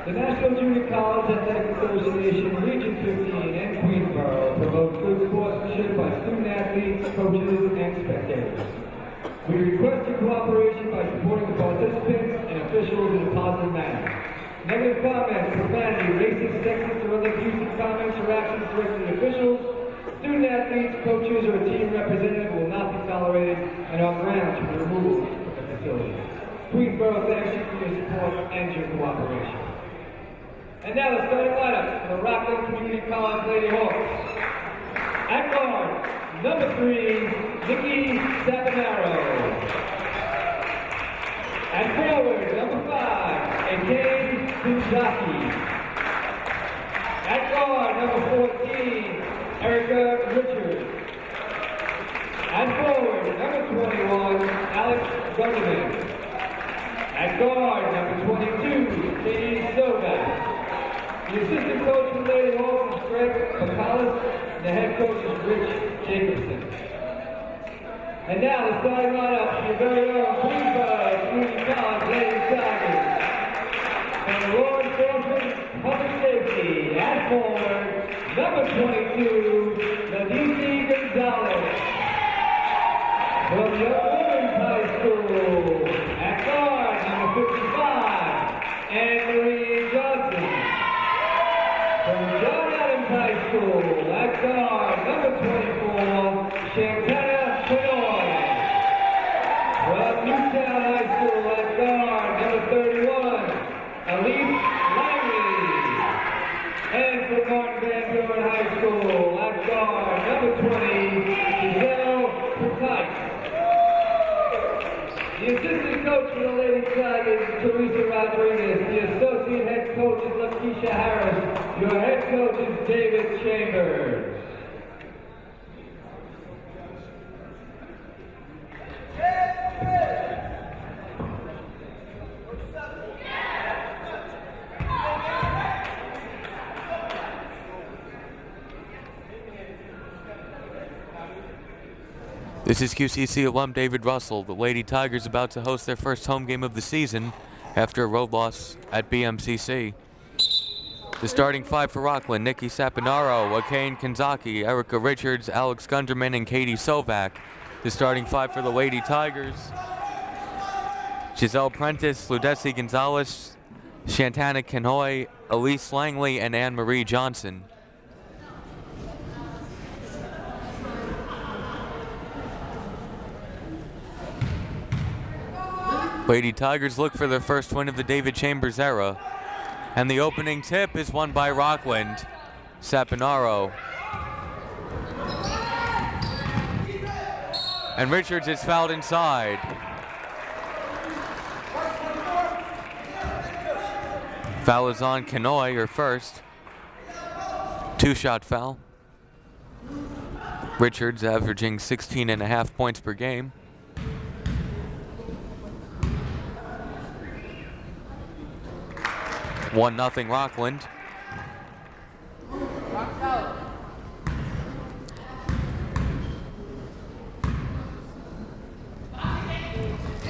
The National Junior College Athletic Association Region 15 and Queensborough promotes good sportsmanship by student athletes, coaches, and spectators. We request your cooperation by supporting the participants and officials in a positive manner. Negative comments, profanity, racist, sexist, or other abusive comments or actions directed at officials, student athletes, coaches, or a team representative will not be tolerated and are grounds for removal from the facility. Queensborough thanks you for your support and your cooperation. And now the starting lineup for the Rockland Community College Lady Hawks. At guard, number 3, Katie Sovak. At forward, number 5, Katie Sovak. At guard, number 14, Richards. At forward, number 21, Alex Gunderman. At guard, number 22, Katie Sovak. The assistant coach for the Lady Hawks is Greg McCullough, and the head coach is Rich Jacobson. And now the starting lineup for your very own Queensborough Community College Lady Tigers. And law enforcement public safety at forward, number 22, Ladisi Gonzalez. From Young Women's High School, at guard, number 55, Anne-Marie Johnson. From John Adams High School, at guard, number 24, Shantana Chinoy. From Newtown High School, at guard, number 31, Elise Langley. And from Martin Van Buren High School, at guard, number 20, Gesselle Prentice. The assistant coach for the Lady Tigers is Teresa Rodriguez. The associate head coach is Lakeisha Harris. Your head coach is David Chambers. This is QCC alum David Russell. The Lady Tigers about to host their first home game of the season after a road loss at BMCC. The starting 5 for Rockland: Nikki Sapinaro, Akane Kanzaki, Erica Richards, Alex Gunderman, and Katie Sovak. The starting 5 for the Lady Tigers: Gesselle Prentice, Ludesi Gonzalez, Shantana Kanoy, Elise Langley, and Anne-Marie Johnson. Lady Tigers look for their first win of the David Chambers era. And the opening tip is won by Rockland. Sapinaro. And Richards is fouled inside. Foul is on Kanoy, her first. 2-shot foul. Richards averaging 16.5 points per game. One nothing Rockland.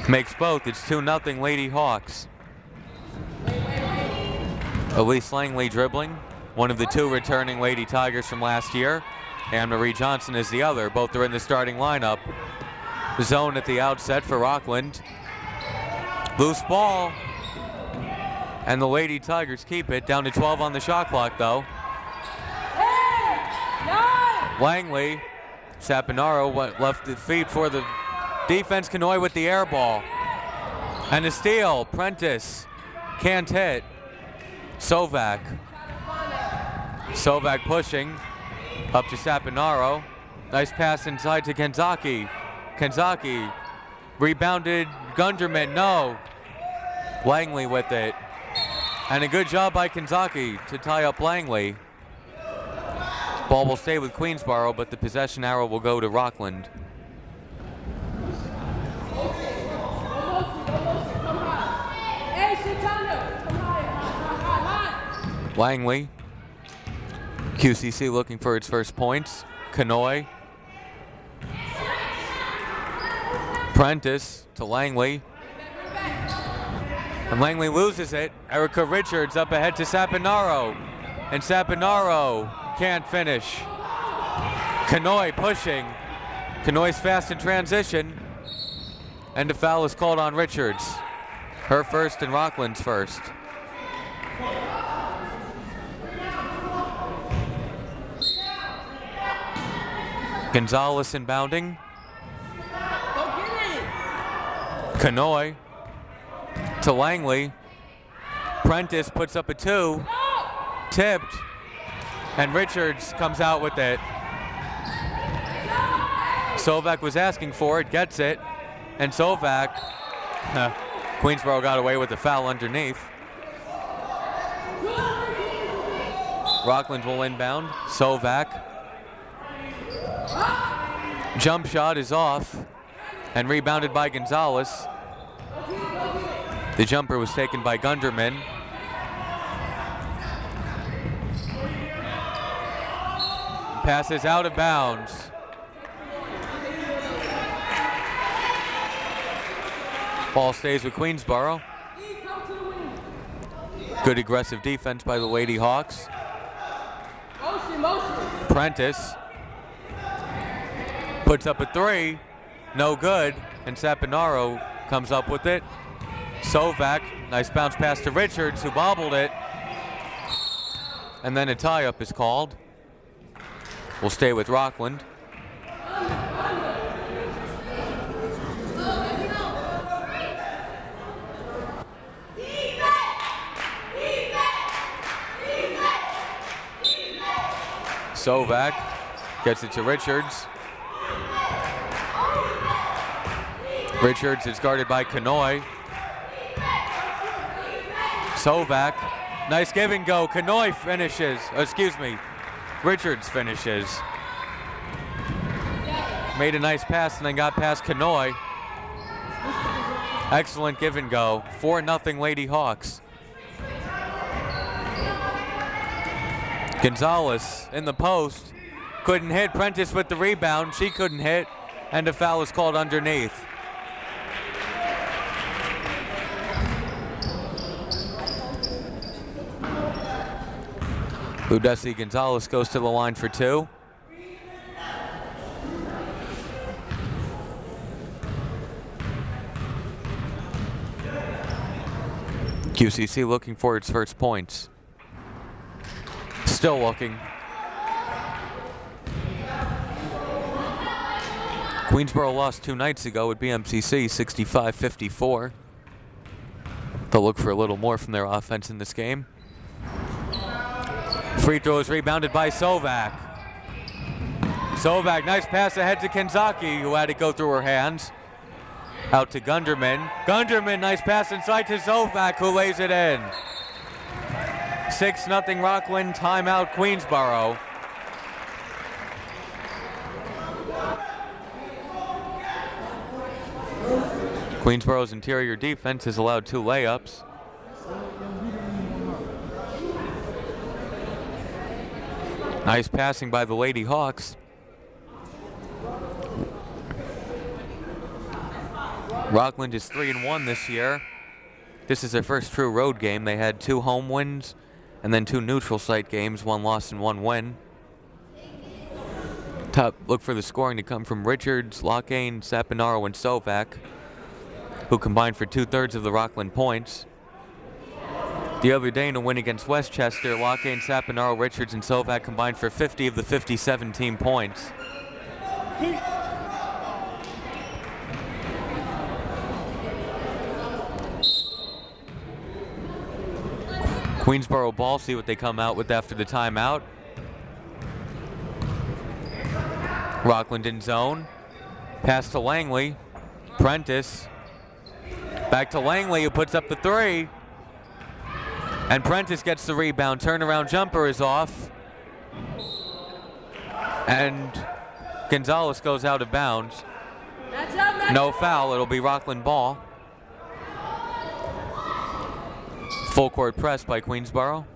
Makes both. It's 2-0 Lady Hawks. Elise Langley dribbling. One of the 2 returning Lady Tigers from last year. Anne-Marie Johnson is the other. Both are in the starting lineup. Zone at the outset for Rockland. Loose ball. And the Lady Tigers keep it. Down to 12 on the shot clock, though. Langley, Sapinaro left the feet for the defense. Kanoy with the air ball. And a steal. Prentice can't hit. Sovak. Sovak pushing up to Sapinaro. Nice pass inside to Kanzaki. Kanzaki rebounded. Gunderman, no. Langley with it. And a good job by Kanzaki to tie up Langley. Ball will stay with Queensborough, but the possession arrow will go to Rockland. Langley. QCC looking for its first points. Kanoy. Prentice to Langley. And Langley loses it. Erica Richards up ahead to Sapinaro. And Sapinaro can't finish. Kanoy pushing. Kanoy's fast in transition. And a foul is called on Richards. Her first and Rockland's first. Gonzalez inbounding. Kanoy to Langley. Prentice puts up a 2. Tipped. And Richards comes out with it. Sovak was asking for it, gets it. And Sovak, Queensborough got away with the foul underneath. Rockland will inbound. Sovak. Jump shot is off and rebounded by Gonzalez. The jumper was taken by Gunderman. Passes out of bounds. Ball stays with Queensborough. Good aggressive defense by the Lady Hawks. Prentice puts up a 3, no good, and Sapinaro comes up with it. Sovak, nice bounce pass to Richards, who bobbled it. And then a tie-up is called. We'll stay with Rockland. Sovak gets it to Richards. Richards is guarded by Kanoy. Sovak, nice give and go. Kanoy finishes, Richards finishes. Made a nice pass and then got past Kanoy. Excellent give and go. 4-0 Lady Hawks. Gonzalez in the post. Couldn't hit. Prentice with the rebound. She couldn't hit. And a foul is called underneath. Ludesi Gonzalez goes to the line for 2. QCC looking for its first points. Still looking. Queensborough lost 2 nights ago at BMCC, 65-54. They'll look for a little more from their offense in this game. Free throw is rebounded by Sovak. Sovak, nice pass ahead to Kenzaki, who had it go through her hands. Out to Gunderman. Gunderman, nice pass inside to Sovak, who lays it in. 6-0 Rockland, timeout Queensborough. Queensborough's interior defense has allowed 2 layups. Nice passing by the Lady Hawks. Rockland is 3-1 this year. This is their first true road game. They had 2 home wins and then 2 neutral site games, 1 loss and 1 win. Look for the scoring to come from Richards, Lockane, Sapinaro, and Sovak, who combined for 2/3 of the Rockland points. The other day in a win against Westchester, Lockane, Sapinaro, Richards, and Sovak combined for 50 of the 57 team points. Queensborough ball, see what they come out with after the timeout. Rockland in zone. Pass to Langley. Prentice. Back to Langley, who puts up the 3. And Prentice gets the rebound. Turnaround jumper is off. And Gonzalez goes out of bounds. No foul, it'll be Rockland ball. Full court press by Queensborough.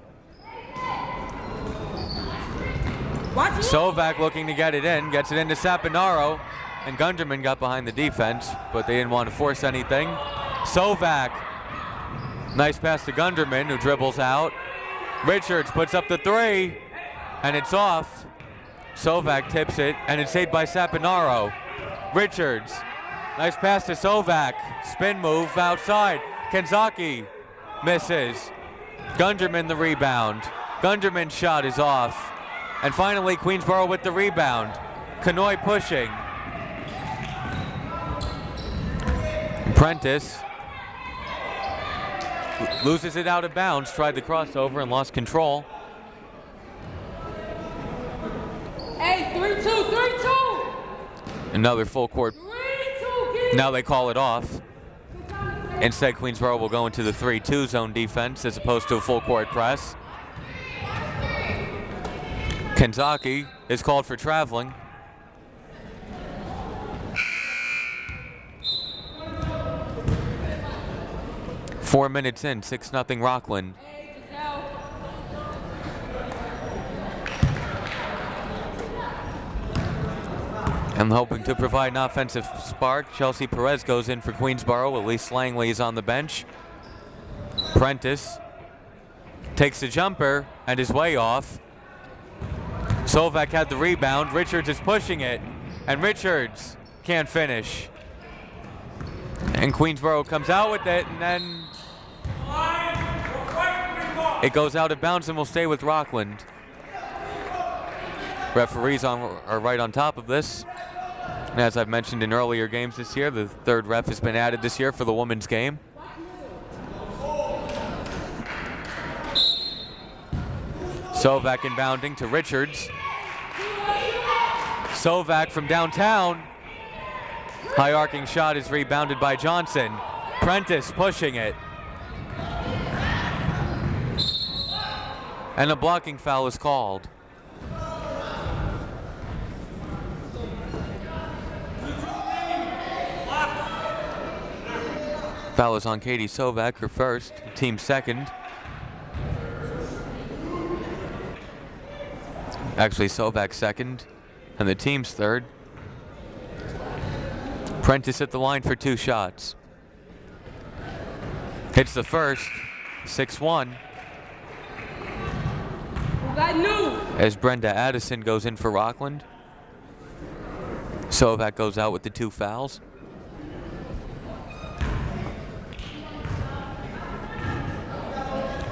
Sovak looking to get it in, gets it into Sapinaro, and Gunderman got behind the defense, but they didn't want to force anything. Sovak Nice pass to Gunderman, who dribbles out. Richards puts up the three, and it's off. Sovak tips it, and it's saved by Saponaro. Richards, nice pass to Sovak. Spin move outside. Kenzaki misses. Gunderman the rebound. Gunderman's shot is off. And finally, Queensborough with the rebound. Kanoy pushing. Prentice loses it out of bounds, tried the crossover and lost control. Hey, 3-2, 3-2. Another full court. 3-2, Now they call it off. Instead, Queensborough will go into the 3-2 zone defense as opposed to a full court press. Kenzaki is called for traveling. Four minutes in, 6-0 Rockland. Hey, Gesselle. And hoping to provide an offensive spark, Chelsea Perez goes in for Queensborough. Elise Langley is on the bench. Prentice takes the jumper and is way off. Sovak had the rebound. Richards is pushing it, and Richards can't finish. And Queensborough comes out with it, and then it goes out of bounds and will stay with Rockland. Referees are right on top of this. And as I've mentioned in earlier games this year, the third ref has been added this year for the women's game. Sovak inbounding to Richards. Sovak from downtown. High arcing shot is rebounded by Johnson. Prentice pushing it. And a blocking foul is called. Foul is on Katie Sovak, her first, team second. Actually, Sovak second, and the team's third. Prentice at the line for 2 shots. Hits the first, 6-1. As Brenda Addison goes in for Rockland. Sovak goes out with the 2 fouls.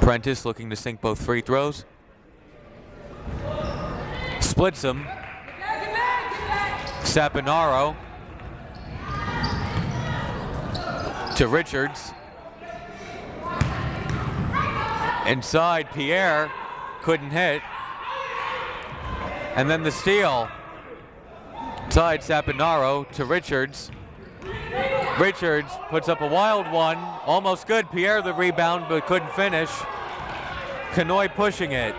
Prentice looking to sink both free throws. Splits them. Saponaro to Richards. Inside, Pierre couldn't hit. And then the steal. Tied Saponaro to Richards. Richards puts up a wild one. Almost good. Pierre the rebound, but couldn't finish. Kanoy pushing it.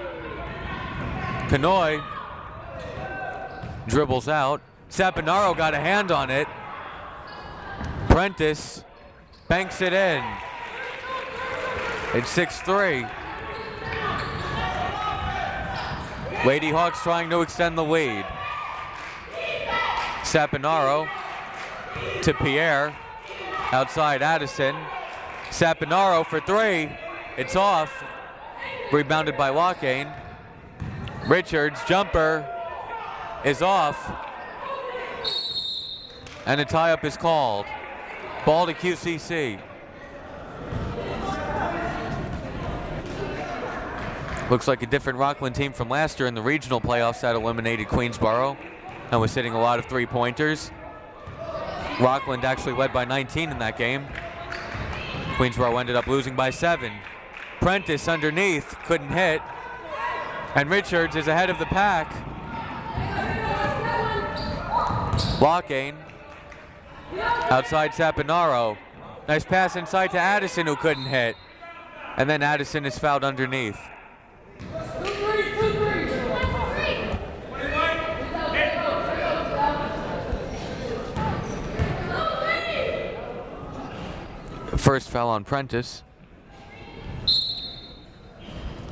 Kanoy dribbles out. Saponaro got a hand on it. Prentice banks it in. It's 6-3. Lady Hawks trying to extend the lead. Saponaro to Pierre. Outside Addison. Saponaro for 3. It's off. Rebounded by Lockane. Richards jumper is off. And a tie-up is called. Ball to QCC. Looks like a different Rockland team from last year in the regional playoffs that eliminated Queensborough and was hitting a lot of 3-pointers. Rockland actually led by 19 in that game. Queensborough ended up losing by 7. Prentice underneath, couldn't hit. And Richards is ahead of the pack. Lockane. Outside Saponaro. Nice pass inside to Addison, who couldn't hit. And then Addison is fouled underneath. First foul on Prentice.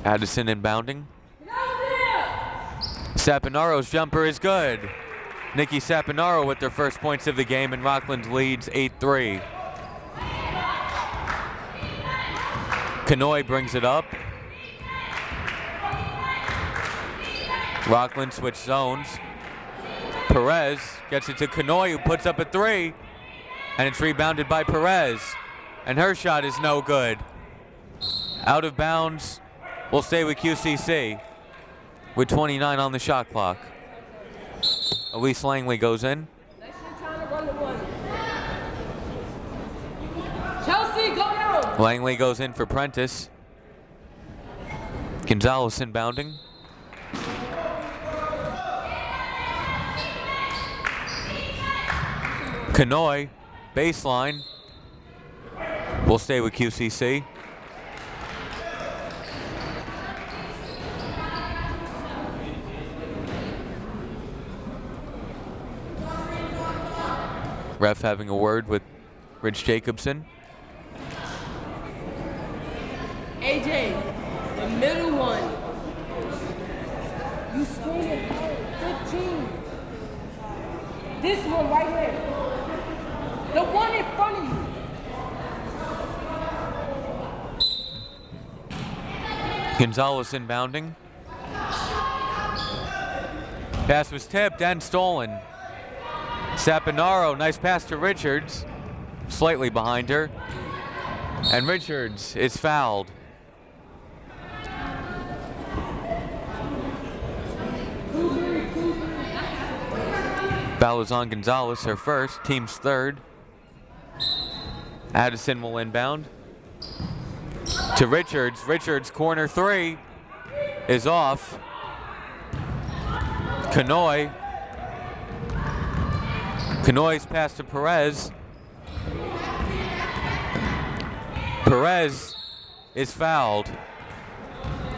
Addison inbounding. Saponaro's jumper is good. Nikki Saponaro with their first points of the game, and Rockland leads 8-3. Kanoy brings it up. Rockland switch zones. Perez gets it to Kanoy, who puts up a three, and it's rebounded by Perez. And her shot is no good. Out of bounds. We'll stay with QCC with 29 on the shot clock. Elise Langley goes in. Chelsea, go down. Langley goes in for Prentice. Gonzalez inbounding. Kanoy, baseline. We'll stay with QCC. Ref having a word with Rich Jacobson. AJ, the middle one. You screaming 15. This one right here. The one in front of you. Gonzalez inbounding. Pass was tipped and stolen. Sapinaro, nice pass to Richards. Slightly behind her. And Richards is fouled. Foul is on Gonzalez, her first, team's third. Addison will inbound. To Richards. Richards, corner three is off. Kanoy. Kanoy's pass to Perez. Perez is fouled.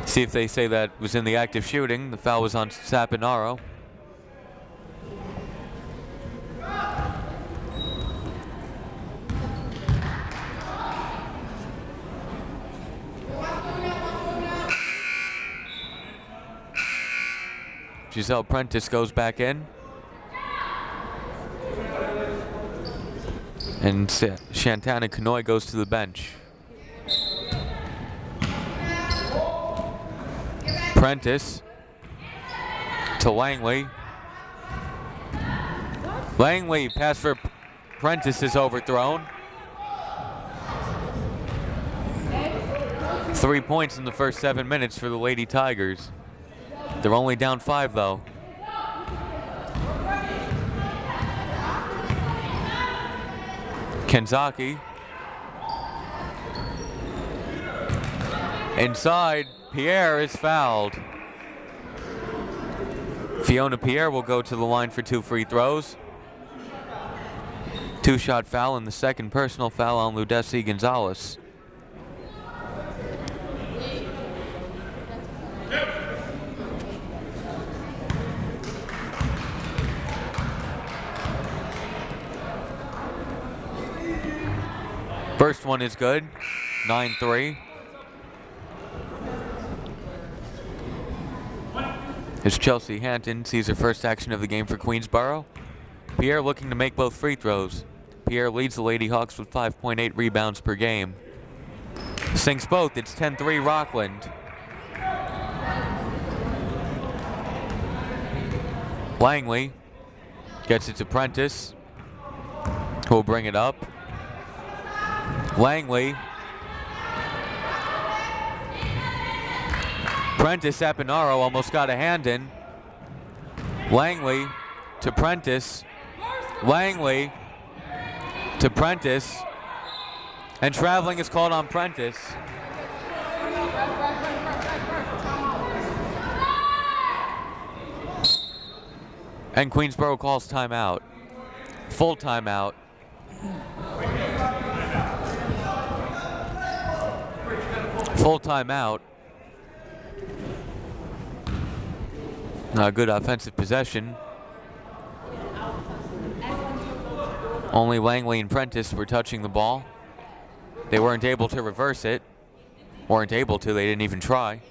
See if they say that was in the act of shooting. The foul was on Sapinaro. Gesselle Prentice goes back in. And Shantana Kanoy goes to the bench. Prentice to Langley. Langley, pass for Prentice is overthrown. 3 points in the first 7 minutes for the Lady Tigers. They're only down 5 though. Kenzaki. Inside, Pierre is fouled. Fiona Pierre will go to the line for 2 free throws. 2-shot foul and the second personal foul on Ludesi Gonzalez. First one is good, 9-3. As Chelsea Hanton sees her first action of the game for Queensborough. Pierre looking to make both free throws. Pierre leads the Lady Hawks with 5.8 rebounds per game. Sinks both, it's 10-3 Rockland. Langley gets it to Prentice, who will bring it up. Langley. Prentice, Sapinaro almost got a hand in. Langley to Prentice. Langley to Prentice. And traveling is called on Prentice. And Queensborough calls timeout. Full timeout. Full timeout. Good offensive possession. Only Langley and Prentice were touching the ball. They weren't able to reverse it. Weren't able to, they didn't even try.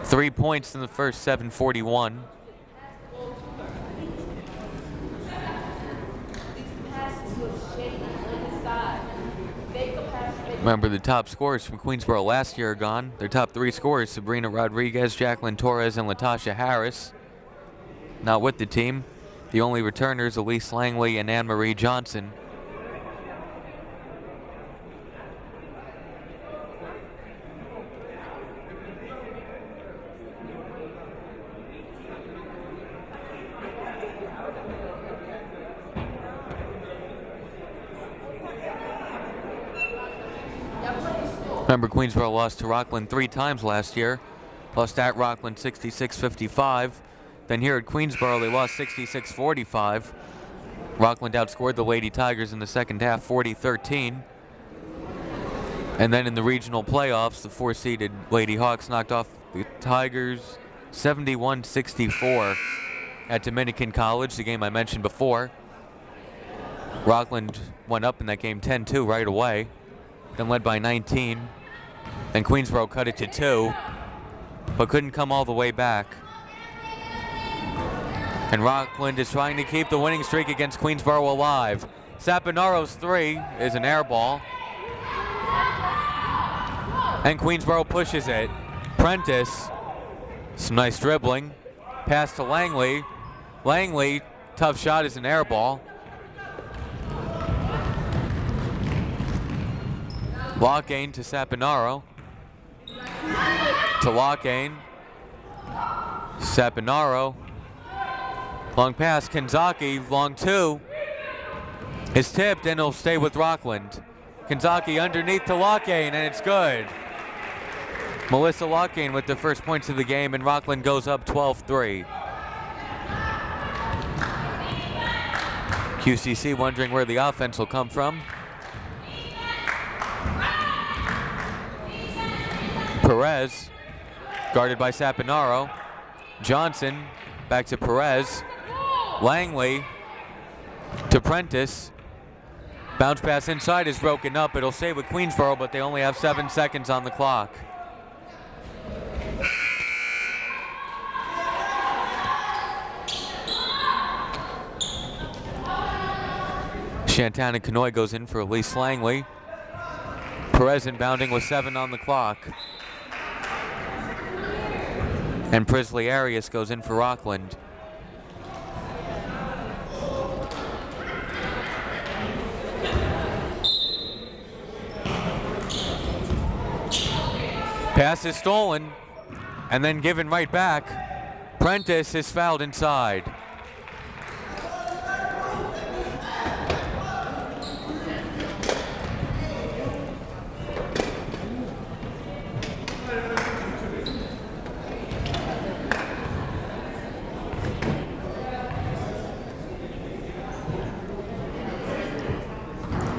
3 points in the first, 7:41. Remember, the top scorers from Queensborough last year are gone. Their top 3 scorers, Sabrina Rodriguez, Jacqueline Torres, and Latasha Harris, not with the team. The only returners, Elise Langley and Anne-Marie Johnson. Remember, Queensborough lost to Rockland 3 times last year. Lost at Rockland 66-55. Then here at Queensborough, they lost 66-45. Rockland outscored the Lady Tigers in the second half 40-13. And then in the regional playoffs, the 4-seeded Lady Hawks knocked off the Tigers 71-64 at Dominican College, the game I mentioned before. Rockland went up in that game 10-2 right away, then led by 19. Then Queensborough cut it to 2, but couldn't come all the way back. And Rockland is trying to keep the winning streak against Queensborough alive. Sapinaro's 3 is an air ball. And Queensborough pushes it. Prentice, some nice dribbling. Pass to Langley. Langley, tough shot, is an air ball. Lockane to Sapinaro. To Lockane. Sapinaro. Long pass, Kanzaki, long 2. Is tipped and it'll stay with Rockland. Kanzaki underneath to Lockane, and it's good. Melissa Lockane with the first points of the game, and Rockland goes up 12-3. QCC wondering where the offense will come from. Perez, guarded by Sapinaro. Johnson, back to Perez. Langley to Prentice. Bounce pass inside is broken up. It'll stay with Queensborough, but they only have 7 seconds on the clock. Shantana Kanoy goes in for Elise Langley. Perez inbounding with 7 on the clock. And Prisley Arias goes in for Rockland. Pass is stolen and then given right back. Prentice is fouled inside.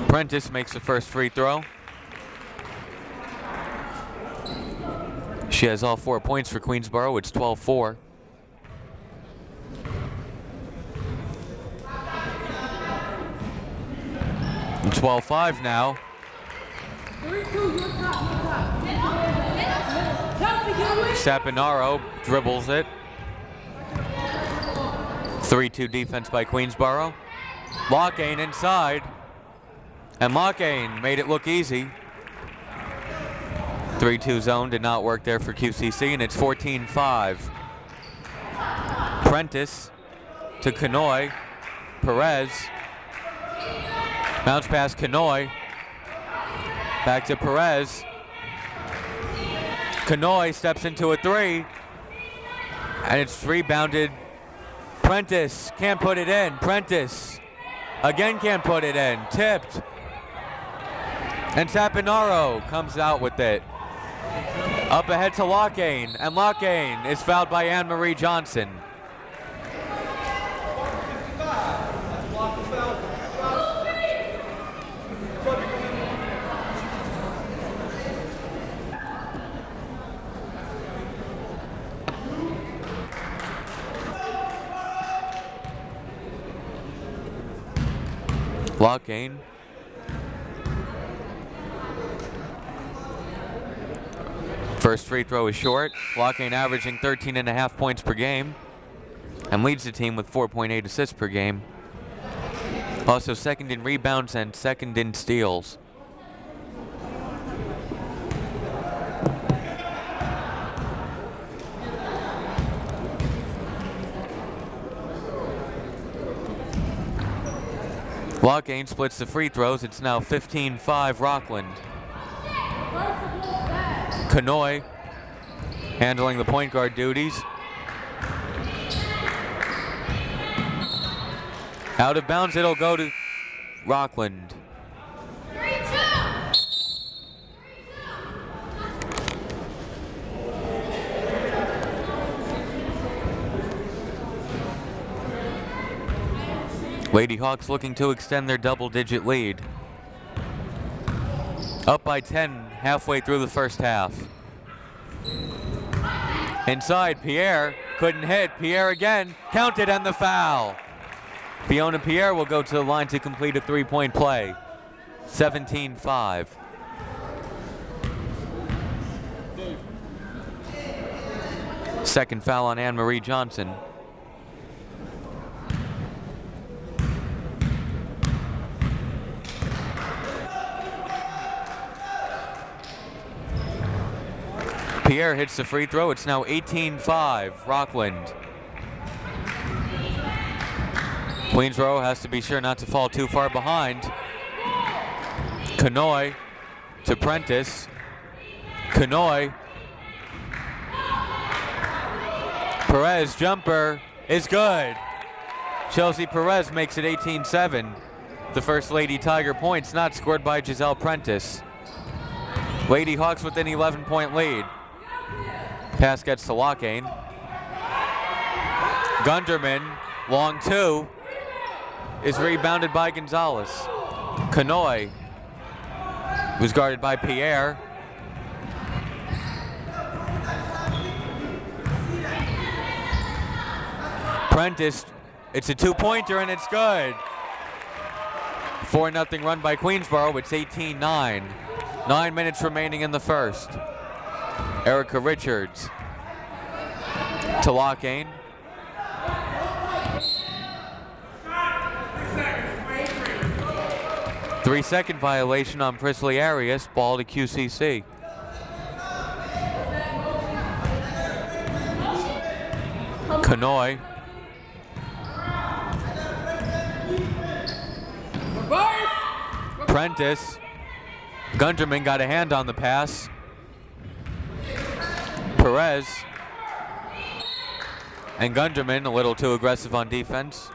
Prentice makes the first free throw. She has all 4 points for Queensborough. It's 12-4. And 12-5 now. 3-2, you're top. Sapinaro dribbles it. 3-2 defense by Queensborough. Lockane inside. And Lockane made it look easy. 3-2 zone did not work there for QCC, and it's 14-5. Prentice to Kanoy. Perez. Bounce pass Kanoy. Back to Perez. Kanoy steps into a 3. And it's rebounded. Prentice can't put it in. Prentice again can't put it in. Tipped. And Sapinaro comes out with it. Up ahead to Lockane, and Lockane is fouled by Anne-Marie Johnson. Lockane. First free throw is short. Lockane averaging 13.5 points per game and leads the team with 4.8 assists per game. Also second in rebounds and second in steals. Lockane splits the free throws. It's now 15-5 Rockland. Kanoy handling the point guard duties. Out of bounds, it'll go to Rockland. Lady Hawks looking to extend their double-digit lead. Up by 10 halfway through the first half. Inside, Pierre couldn't hit. Pierre again, counted and the foul. Fiona Pierre will go to the line to complete a three-point play. 17-5. Second foul on Anne-Marie Johnson. Pierre hits the free throw. It's now 18-5, Rockland. Queensborough has to be sure not to fall too far behind. Kanoy to Prentice. Kanoy. Perez jumper is good. Chelsea Perez makes it 18-7. The first Lady Tiger points not scored by Gesselle Prentice. Lady Hawks with an 11-point lead. Pass gets to Lockane. Gunderman, long two, is rebounded by Gonzalez. Kanoy was guarded by Pierre. Prentice, it's a two-pointer and it's good. 4-0 run by Queensborough, it's 18-9. 9 minutes remaining in the first. Erica Richards to Lockane. Three-second violation on Prisley Arias. Ball to QCC. Kanoy. Prentice. Gunderman got a hand on the pass. Perez. And Gunderman, a little too aggressive on defense,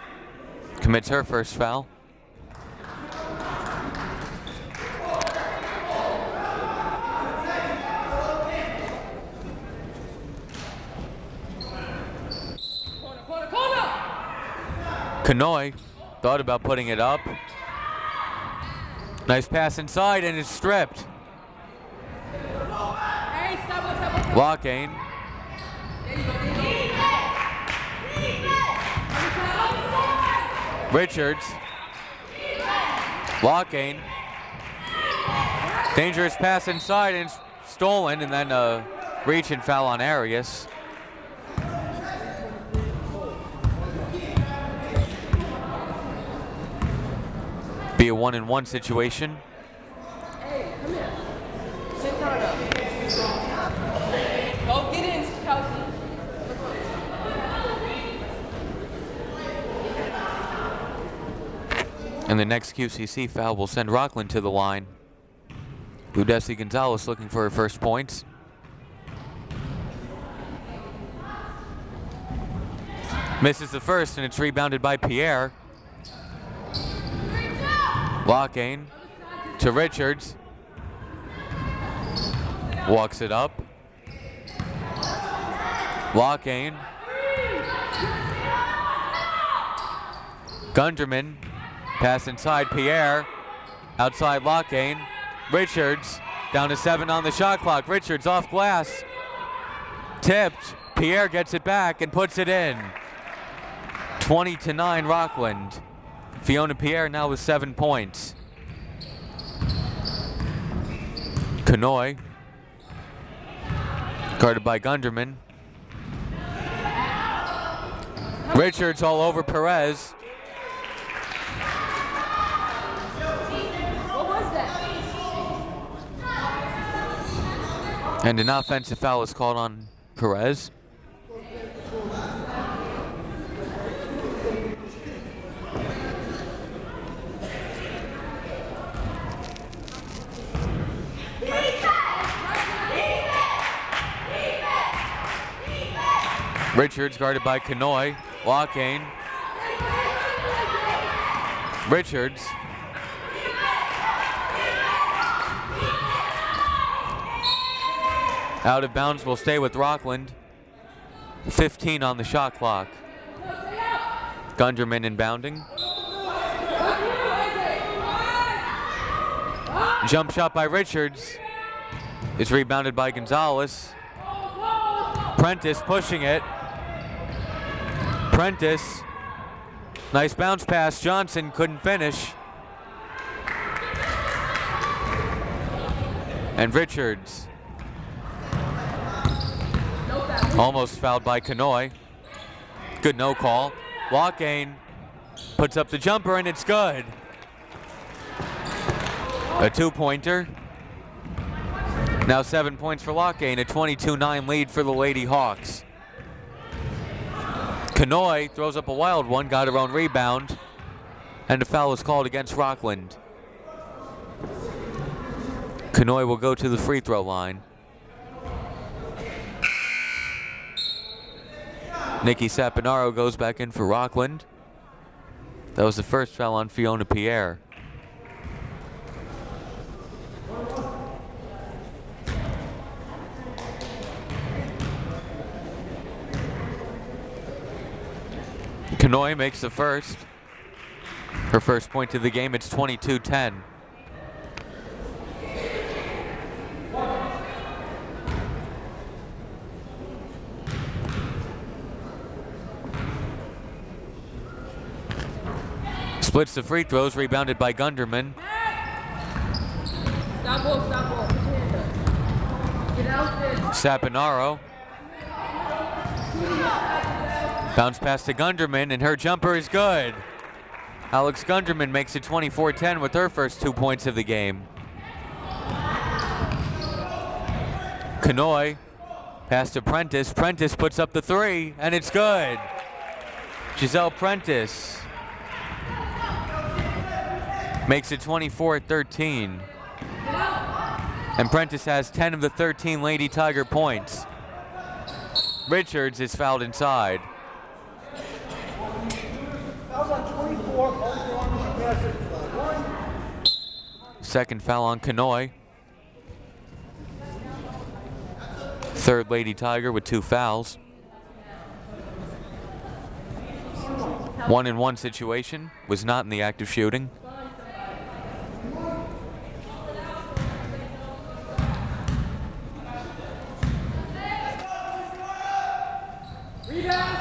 commits her first foul. Kanoy thought about putting it up. Nice pass inside and it's stripped. Lockane. Richards. Lockane. Dangerous pass inside and stolen, and then a reach and foul on Arias. Be a 1-and-1 situation. Hey, come here. Sit down up. Go get in, Kelsey. And the next QCC foul will send Rockland to the line. Ludesi Gonzalez looking for her first points. Misses the first, and it's rebounded by Pierre. Lockane to Richards. Walks it up. Lockane. Gunderman. Pass inside Pierre. Outside Lockane. Richards down to 7 on the shot clock. Richards off glass. Tipped. Pierre gets it back and puts it in. 20-9 Rockland. Fiona Pierre now with 7 points. Kanoy. Guarded by Gunderman. Richards all over Perez. What was that? And an offensive foul is called on Perez. Richards guarded by Kanoy. Lockane. Richards. Out of bounds will stay with Rockland. 15 on the shot clock. Gunderman inbounding. Jump shot by Richards. It's rebounded by Gonzalez. Prentice pushing it. Prentice. Nice bounce pass. Johnson couldn't finish. And Richards. Almost fouled by Kanoy. Good no call. Lockane puts up the jumper and it's good. A two-pointer. Now 7 points for Lockane, a 22-9 lead for the Lady Hawks. Kanoy throws up a wild one, got her own rebound, and a foul is called against Rockland. Kanoy will go to the free throw line. Nikki Saponaro goes back in for Rockland. That was the first foul on Fiona Pierre. Kanoy makes the first. Her first point of the game, it's 22-10. Splits the free throws, rebounded by Gunderman. Stop ball, stop ball. Put your hand up. Get out there. Saponaro. Bounce pass to Gunderman, and her jumper is good. Alex Gunderman makes it 24-10 with her first 2 points of the game. Kanoy, pass to Prentice. Prentice puts up the three, and it's good. Gesselle Prentice makes it 24-13. And Prentice has 10 of the 13 Lady Tiger points. Richards is fouled inside. Second foul on Kanoy. Third Lady Tiger with 2 fouls. 1-and-1 situation, was not in the act of shooting.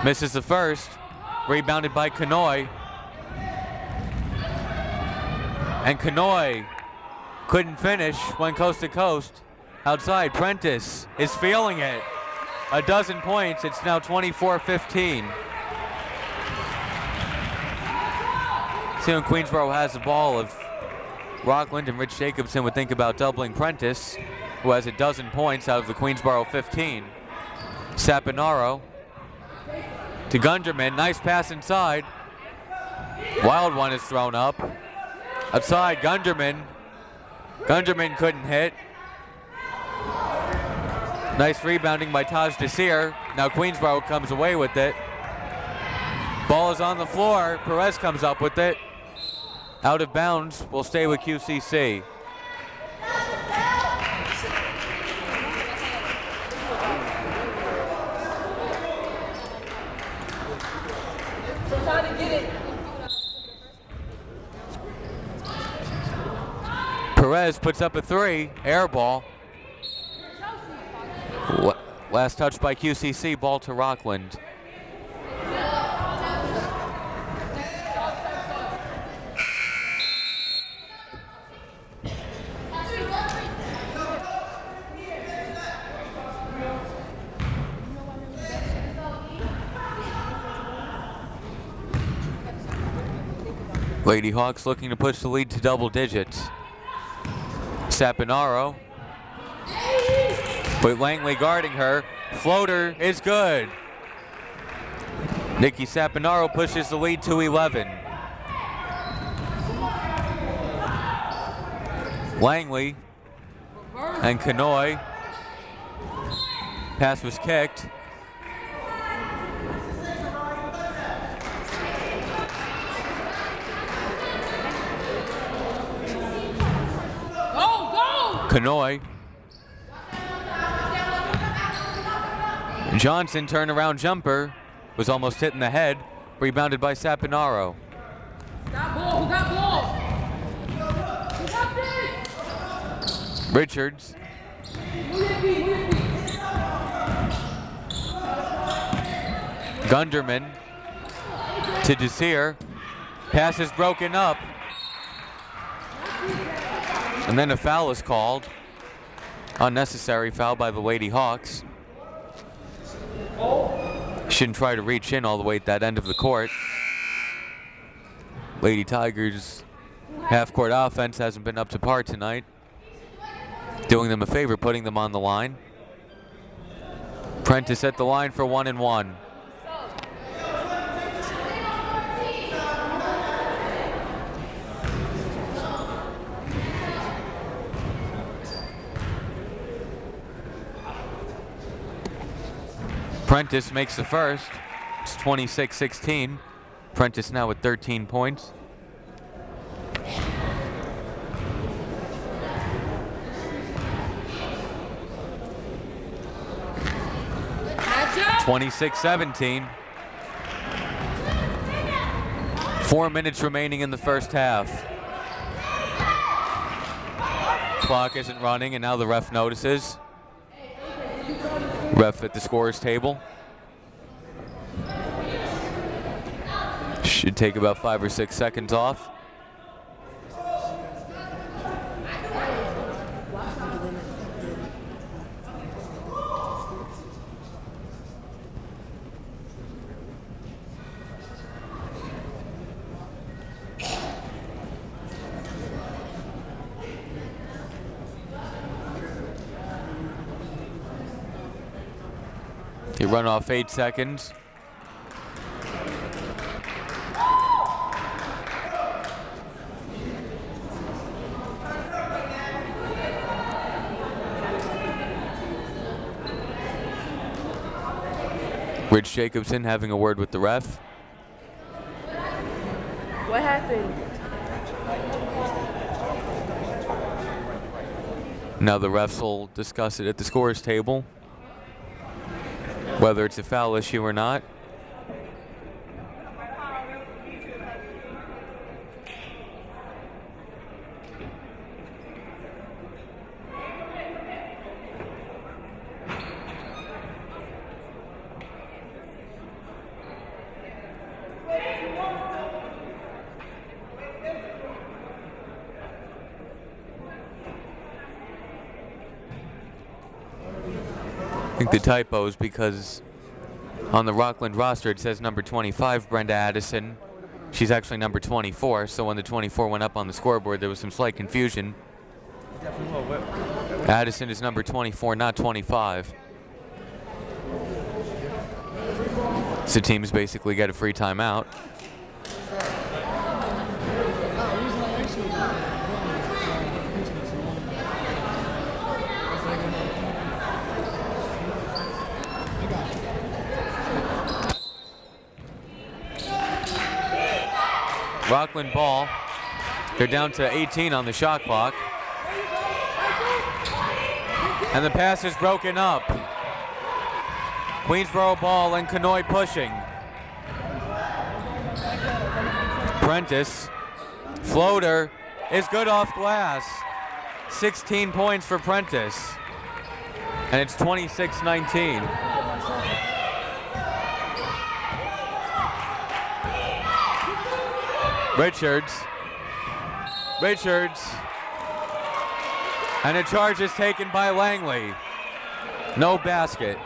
Misses the first, rebounded by Kanoy. And Kanoy couldn't finish, went coast to coast. Outside, Prentice is feeling it. A dozen points, it's now 24-15. See when Queensborough has the ball, if Rockland and Rich Jacobson would think about doubling Prentice, who has a dozen points out of the Queensborough 15. Saponaro to Gunderman, nice pass inside. Wild one is thrown up. Outside, Gunderman. Gunderman couldn't hit. Nice rebounding by Taj Desir. Now Queensborough comes away with it. Ball is on the floor. Perez comes up with it. Out of bounds, will stay with QCC. Perez puts up a three, air ball. Last touch by QCC, ball to Rockland. Lady Hawks looking to push the lead to double digits. Saponaro, with Langley guarding her. Floater is good. Nikki Saponaro pushes the lead to 11. Langley and Kanoy. Pass was kicked. Kanoy. Johnson turnaround jumper was almost hit in the head. Rebounded by Sapinaro. Who got ball? Who got ball? Who got this? Richards. Gunderman to Desir. Pass is broken up. And then a foul is called. Unnecessary foul by the Lady Hawks. Shouldn't try to reach in all the way at that end of the court. Lady Tigers half-court offense hasn't been up to par tonight. Doing them a favor, putting them on the line. Prentice at the line for 1 and 1. Prentice makes the first. It's 26-16. Prentice now with 13 points. Matchup. 26-17. 4 minutes remaining in the first half. Clock isn't running, and now the ref notices. Ref at the scorer's table. Should take about 5 or 6 seconds off. You run off 8 seconds. Rich Jacobson having a word with the ref. What happened? Now the refs will discuss it at the scorer's table, whether it's a foul issue or not. I think the typo is because on the Rockland roster it says number 25, Brenda Addison. She's actually number 24, so when the 24 went up on the scoreboard, there was some slight confusion. Addison is number 24, not 25. So teams basically get a free timeout. Rockland ball. They're down to 18 on the shot clock. And the pass is broken up. Queensborough ball and Kanoy pushing. Prentice. Floater is good off glass. 16 points for Prentice. And it's 26-19. Richards. And a charge is taken by Langley. No basket.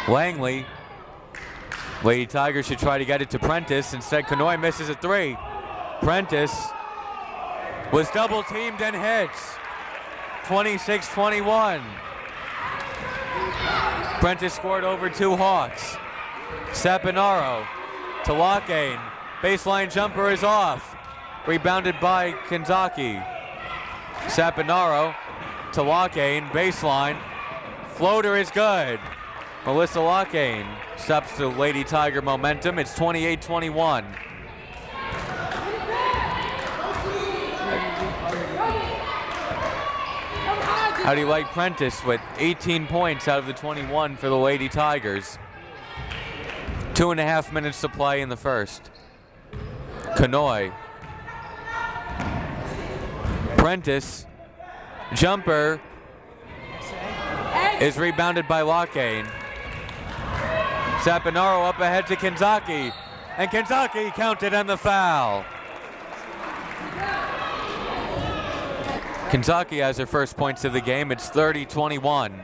Langley. Lady Tigers should try to get it to Prentice. Instead, Kanoy misses a 3. Prentice was double teamed and hits. 26-21. Prentice scored over 2 Hawks. Sapinaro to Lockane. Baseline jumper is off. Rebounded by Kenzaki. Saponaro to Lockane, baseline. Floater is good. Melissa Lockane stops the Lady Tiger momentum. It's 28-21. How do you like Prentice with 18 points out of the 21 for the Lady Tigers? 2.5 minutes to play in the first. Kanoy. Prentice. Jumper is rebounded by Lockane. Saponaro up ahead to Kenzaki. And Kenzaki counted on the foul. Kenzaki has her first points of the game. It's 30-21.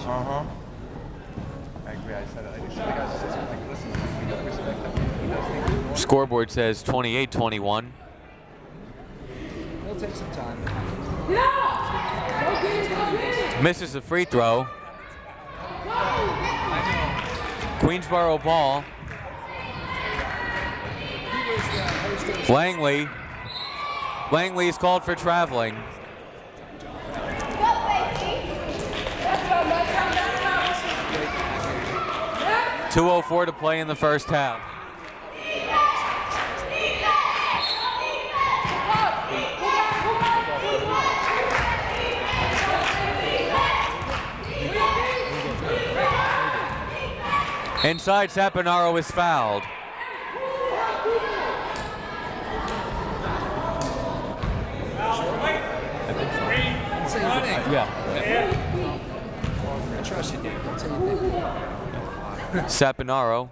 Uh-huh. I agree. I said it. I just think I said something. Listen, we don't respect him. He does things normal. Scoreboard says 28-21. It'll take some time. Misses a free throw. Queensborough ball. Langley. Langley is called for traveling. 2:04 to play in the first half. Inside, Saponaro is fouled. Yeah. I trust you, Dave. I'll tell you. Saponaro.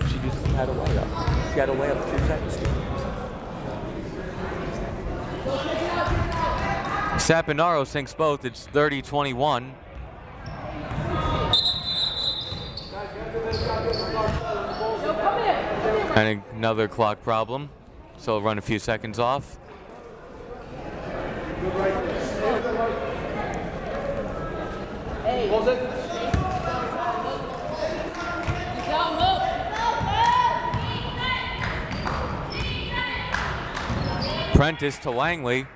She just had a layup. She had a layup 2 seconds. Saponaro sinks both. It's 30-21. And another clock problem. So it'll run a few seconds off. Prentice to Langley.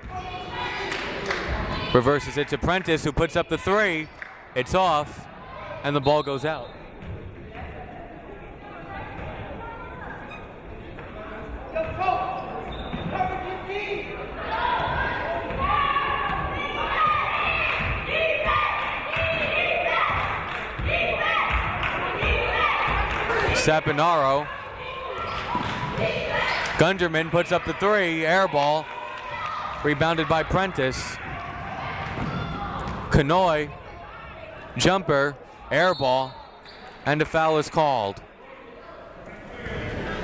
Reverses it to Prentice, who puts up the three. It's off, and the ball goes out. Saponaro. Gunderman puts up the three, air ball, rebounded by Prentice. Kanoy, jumper, air ball, and a foul is called.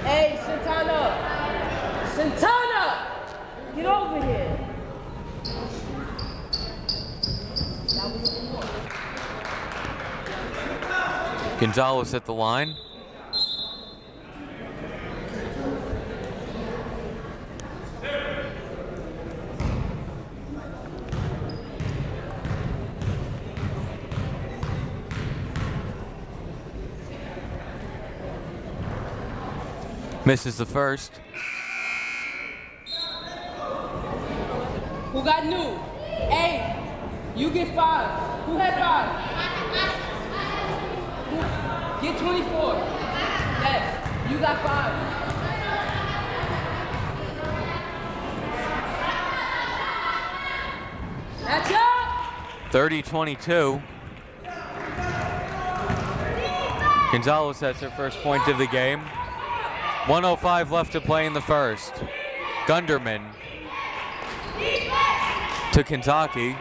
Hey, Santana! Santana! Get over here! Gonzalez at the line. Misses the first. Who got new? Hey, you get 5. Who had 5? Get 24. Yes, you got 5. That's up. 30-22. Gonzalez has her first point of the game. 1:05 left to play in the first. Gunderman to Kentucky.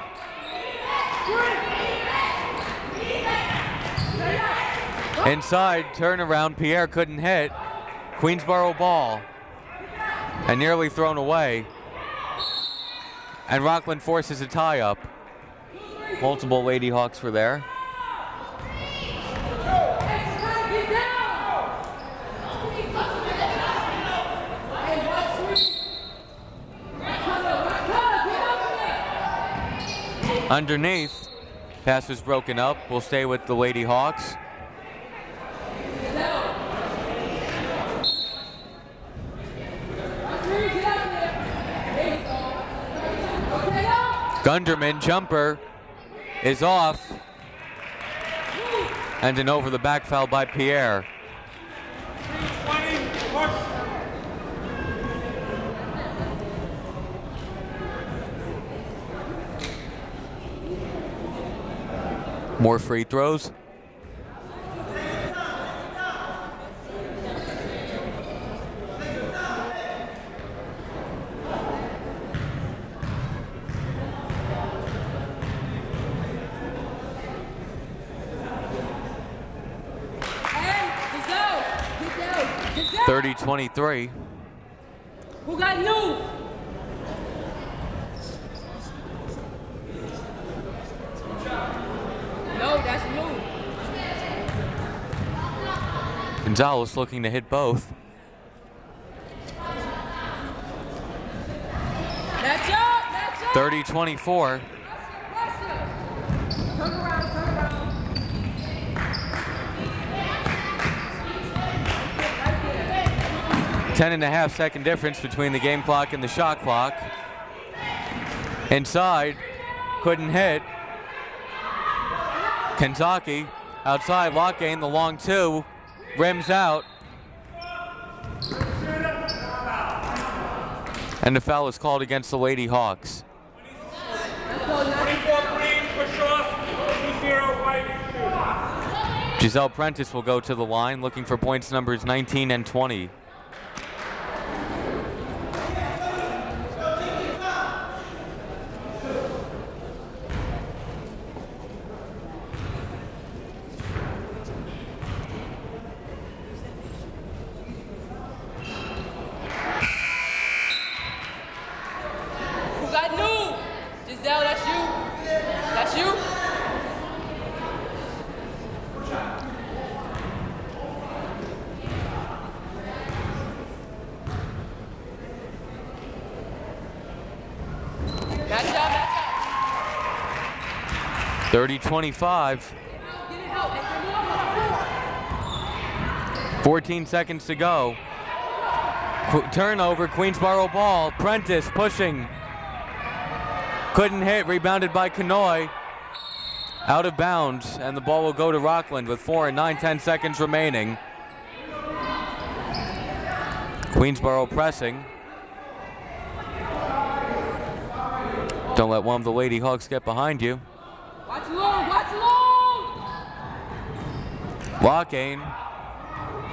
Inside, turnaround, Pierre couldn't hit. Queensborough ball. And nearly thrown away. And Rockland forces a tie up. Multiple Lady Hawks were there. Underneath, pass was broken up. We'll stay with the Lady Hawks. Gunderman jumper is off. And an over the back foul by Pierre. More free throws. Gesselle. 30-23. Who got you? No, that's you. Gonzalez looking to hit both. Match up. 30-24. Turn around. 10.5 second difference between the game clock and the shot clock. Inside, couldn't hit. Kentucky outside, Lockgain, the long two, rims out. And the foul is called against the Lady Hawks. Gesselle Prentice will go to the line looking for points numbers 19 and 20. That's you? That's up. 30-25. 14 seconds to go. Turnover, Queensborough ball. Prentice pushing. Couldn't hit, rebounded by Kanoy. Out of bounds, and the ball will go to Rockland with 4 and 9/10 seconds remaining. Queensborough pressing. Don't let one of the Lady Hawks get behind you. Watch long! Lockgain.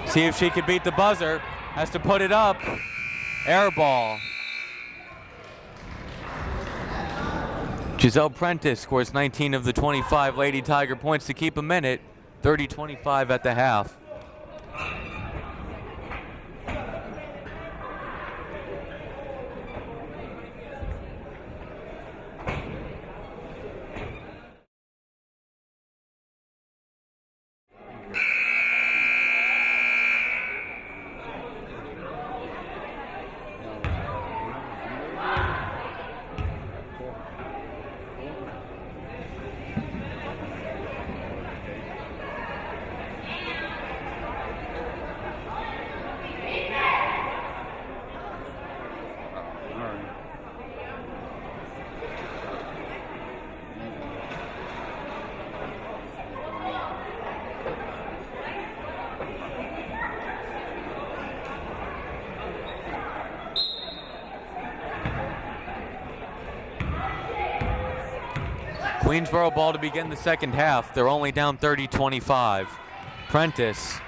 See if she can beat the buzzer. Has to put it up. Air ball. Gesselle Prentice scores 19 of the 25 Lady Tiger points to keep a minute. 30-25 at the half. Queensborough ball to begin the second half. They're only down 30-25. Prentice,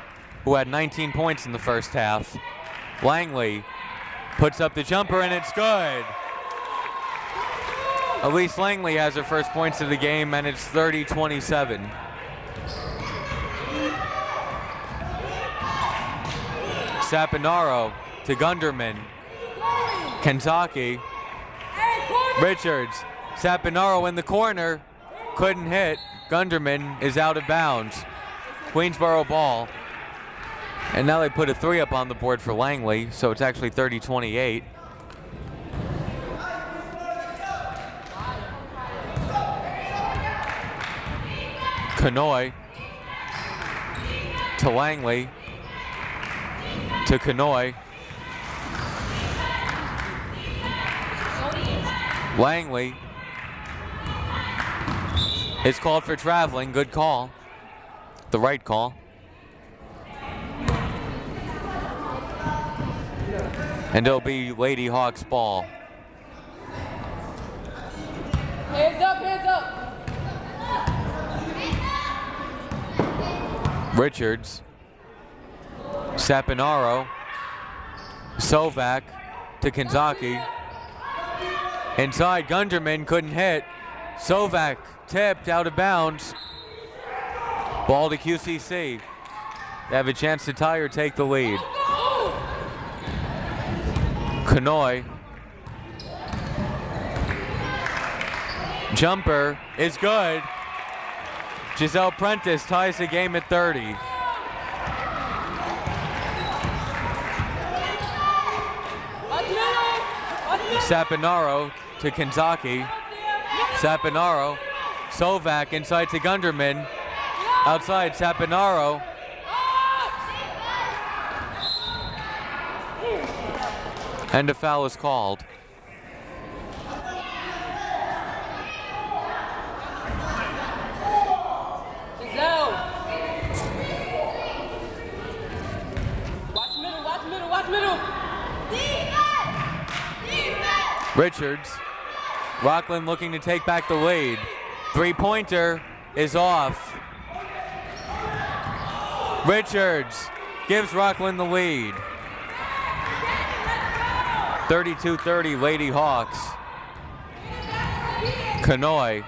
who had 19 points in the first half. Langley puts up the jumper and it's good. Elise Langley has her first points of the game and it's 30-27. Sapinaro to Gunderman. Kenzaki. Richards. Sapinaro in the corner. Couldn't hit. Gunderman is out of bounds. Queensborough ball. And now they put a 3 up on the board for Langley, so it's actually 30-28. Kanoy to Langley to Kanoy. Langley is called for traveling. Good call. The right call. And it'll be Lady Hawks ball. Hands up, hands up. Richards. Sapinaro. Sovak to Kenzaki. Inside, Gunderman couldn't hit. Sovak tipped out of bounds. Ball to QCC. They have a chance to tie or take the lead. Kanoy. Jumper is good. Gesselle Prentice ties the game at 30. Sapinaro to Kenzaki. Sapinaro. Sovak inside to Gunderman. Outside, Sapinaro. And a foul is called. Gesselle. Watch middle, watch middle, watch middle. Richards. Rockland looking to take back the lead. Three-pointer is off. Richards gives Rockland the lead. 32-30 Lady Hawks. Kanoy.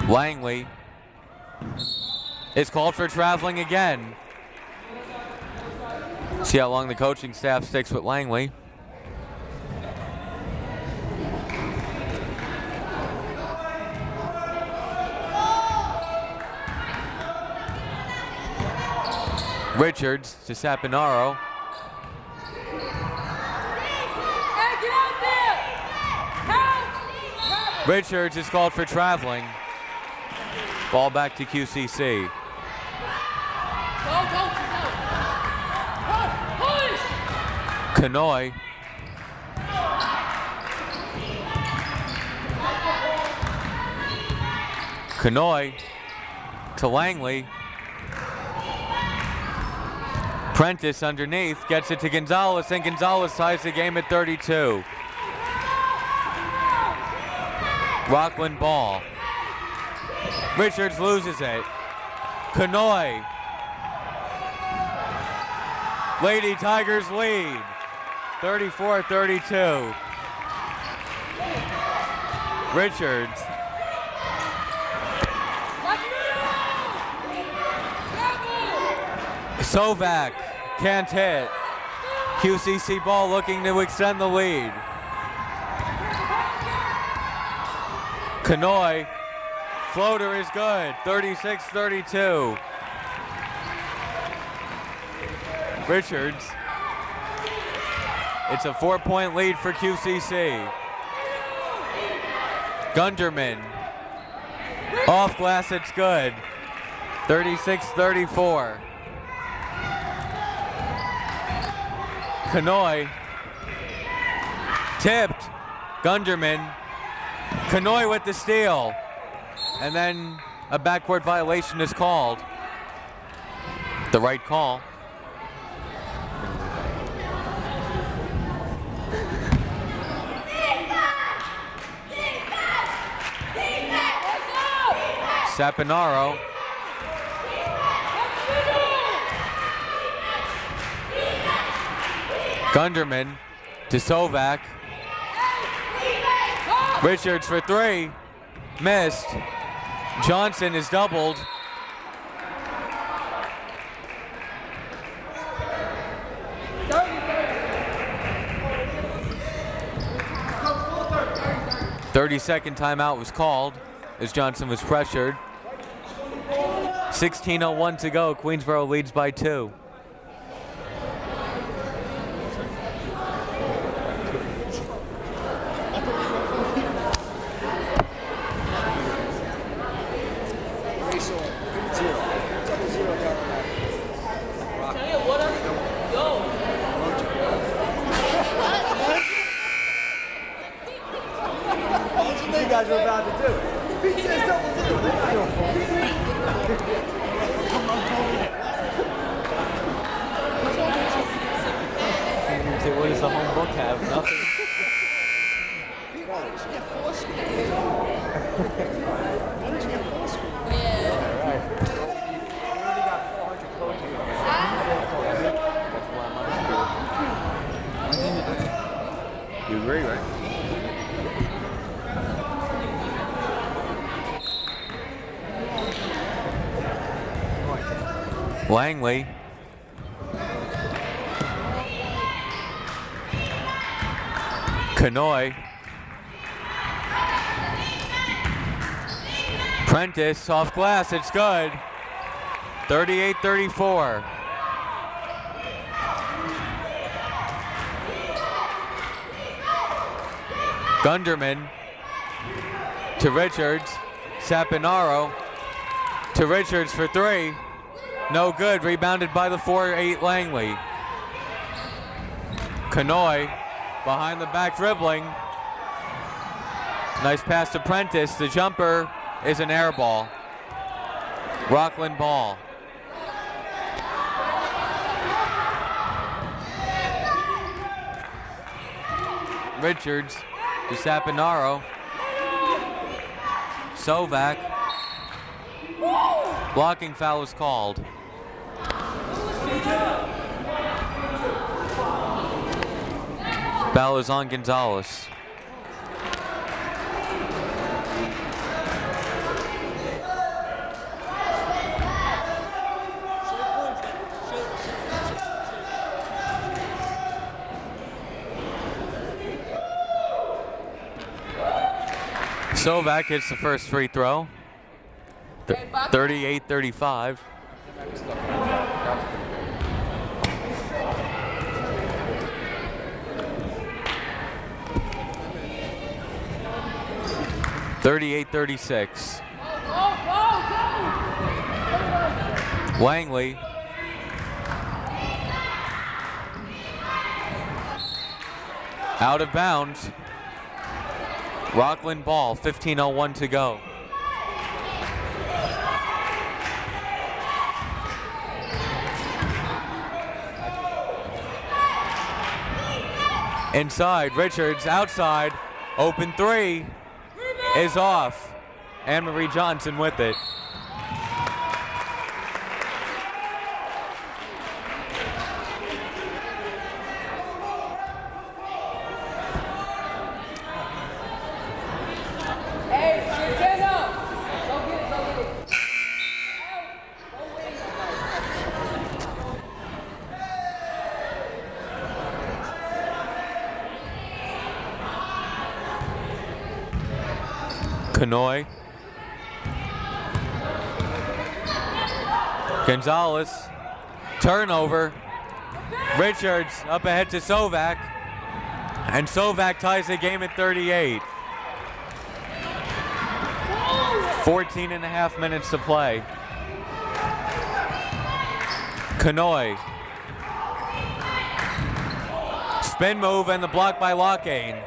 Langley is called for traveling again. See how long the coaching staff sticks with Langley. Richards to Sapinaro. Hey, get out there! Help! Richards is called for traveling. Ball back to QCC. Go, go, push! Kanoy. Kanoy to Langley. Prentice underneath, gets it to Gonzalez, and Gonzalez ties the game at 32. Rockland ball. Richards loses it. Kanoy. Lady Tigers lead. 34-32. Richards. Sovak can't hit. QCC ball looking to extend the lead. Kanoy. Floater is good. 36-32. Richards. It's a 4-point lead for QCC. Gunderman. Off glass, it's good. 36-34. Kanoy. Tipped. Gunderman. Kanoy with the steal. And then a backcourt violation is called. The right call. Sapinaro. Gunderman to Sovak. Richards for three. Missed. Johnson is doubled. 30-second timeout was called as Johnson was pressured. 16:01 to go. Queensborough leads by 2. You guys are about to do it. He says 0-0. What does the home book have? Nothing. Why did you get 4 screens? Why did you get 4 screens? Yeah. All right. We only got 400 codes here. You agree, right? Langley. Canoy. Prentice off glass, it's good. 38-34. Gunderman to Richards. Sapinaro to Richards for 3. No good, rebounded by the 4'8" Langley. Canoy behind the back dribbling. Nice pass to Prentice. The jumper is an air ball. Rockland ball. Richards to Sapinaro. Sovak. Blocking foul is called. Foul is on Gonzalez. Sovak hits the first free throw. 38-35. 38-36. Langley. Out of bounds. Rockland ball, 15:01 to go. Inside, Richards outside, open 3 is off. Anne-Marie Johnson with it. Canoy. Gonzalez. Turnover. Richards up ahead to Sovak. And Sovak ties the game at 38. 14.5 minutes to play. Canoy. Spin move and the block by Lockane.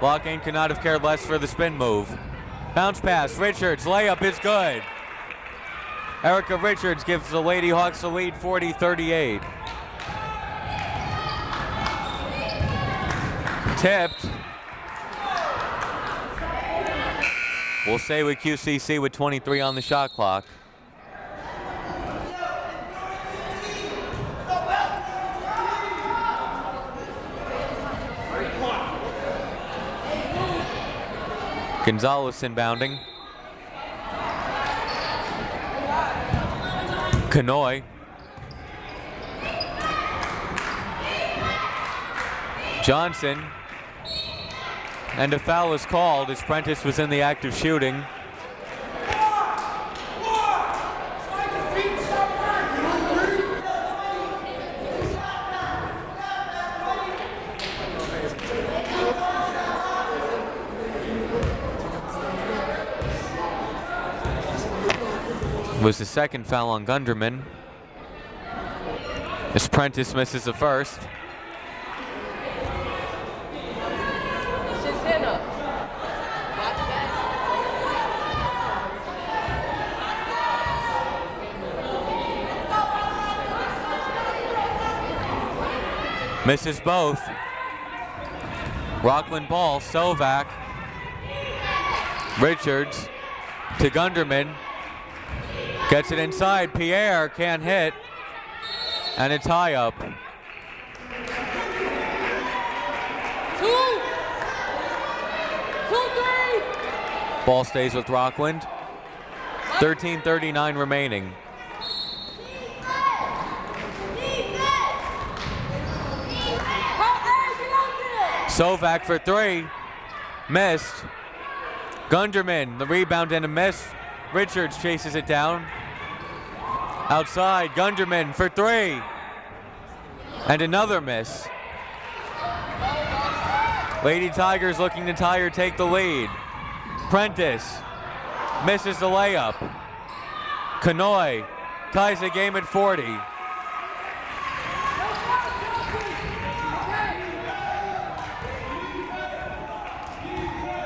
Lockane could not have cared less for the spin move. Bounce pass, Richards, layup is good. Erica Richards gives the Lady Hawks the lead, 40-38. Tipped. We'll stay with QCC with 23 on the shot clock. Gonzalez inbounding. Canoy. Johnson. And a foul is called as Prentice was in the act of shooting. Was the second foul on Gunderman, as Prentice misses the first. Misses both. Rockland ball, Sovak. Richards to Gunderman. Gets it inside, Pierre can't hit. And a tie-up. 2. Ball stays with Rockland. 13:39 remaining. Sovak for 3. Missed. Gunderman, the rebound and a miss. Richards chases it down. Outside, Gunderman for 3. And another miss. Lady Tigers looking to tie or take the lead. Prentice misses the layup. Kanoy ties the game at 40.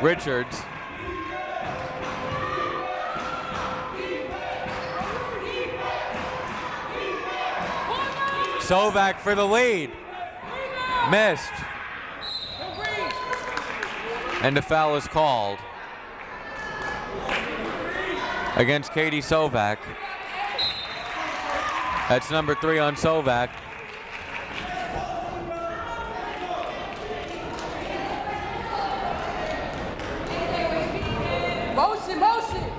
Richards. Sovak for the lead. Missed. And a foul is called against Katie Sovak. That's number 3 on Sovak. Motion.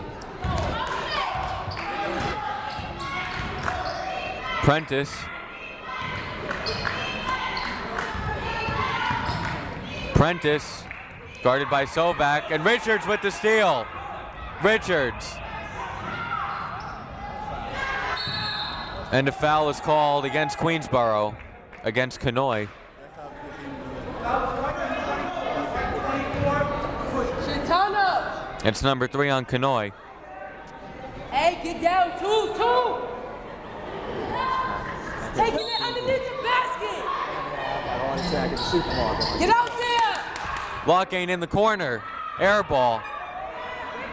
Prentice, guarded by Sovak, and Richards with the steal. Richards. And a foul is called against Queensborough, against Kanoy. It's number 3 on Kanoy. Hey, get down, 2. Taking it underneath the basket. Get out there. Lockane in the corner. Air ball.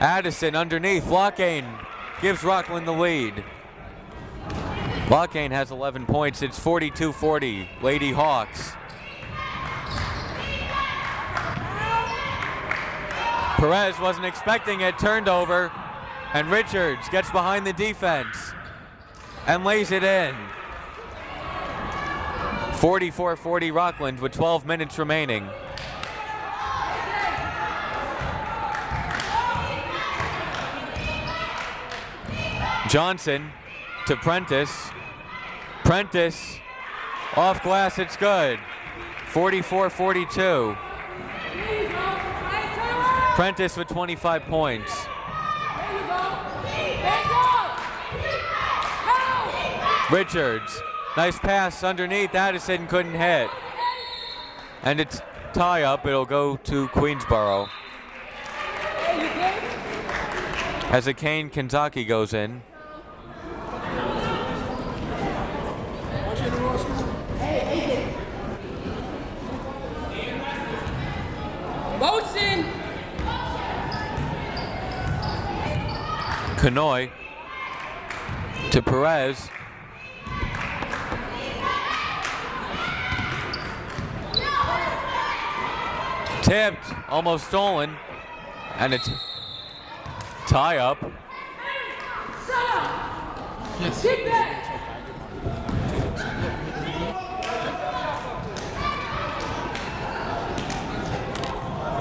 Addison underneath. Lockane gives Rockland the lead. Lockane has 11 points. It's 42-40. Lady Hawks. Perez wasn't expecting it. Turned over. And Richards gets behind the defense and lays it in. 44-40 Rockland with 12 minutes remaining. Johnson to Prentice. Prentice off glass, it's good. 44-42. Prentice with 25 points. Richards, nice pass underneath. Addison couldn't hit. And it's tie up. It'll go to Queensborough. As a Kane Kentucky goes in. Motion. Kanoy to Perez. Tipped, almost stolen, and it's tie up. Yes. Get back.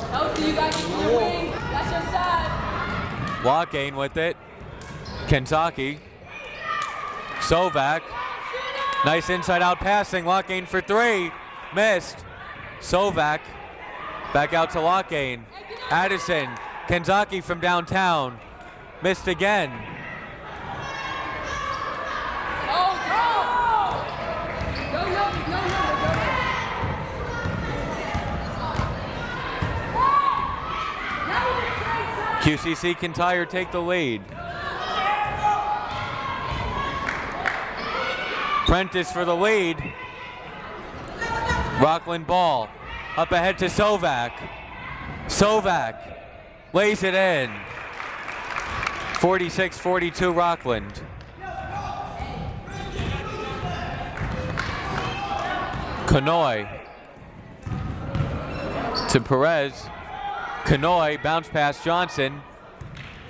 Chelsea, you got to get to the wing. That's your side. Lockane with it. Kentucky. Sovak. Nice inside out passing. Lockane for 3. Missed. Sovak Back out to Lockane. Addison. Kenzaki from downtown. Missed again. QCC Kintyre take the lead. Prentice for the lead. Rockland ball. Up ahead to Sovak. Sovak lays it in. 46-42 Rockland. Kanoy to Perez. Kanoy bounce pass Johnson.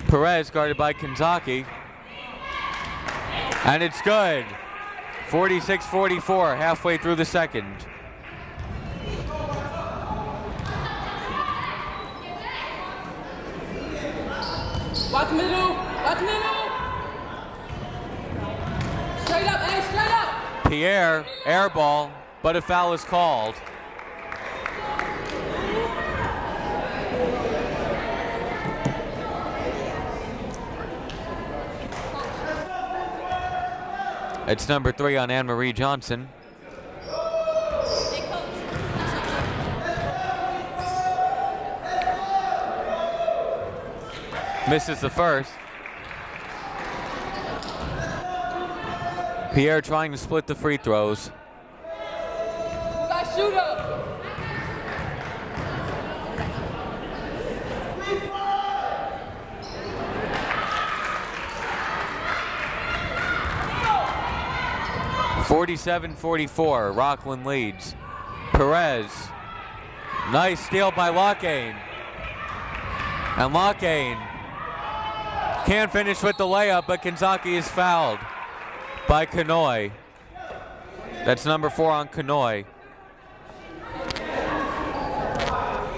Perez guarded by Kenzaki. And it's good. 46-44 halfway through the second. Watch middle. Watch middle. Straight up, hey, straight up. Pierre, air ball, but a foul is called. It's number 3 on Anne-Marie Johnson. Misses the first. Pierre trying to split the free throws. Shoot up. (47-44) Rockland leads. Perez. Nice steal by Lockane. And Lockane can't finish with the layup, but Kenzaki is fouled by Kanoy. That's number 4 on Kanoy.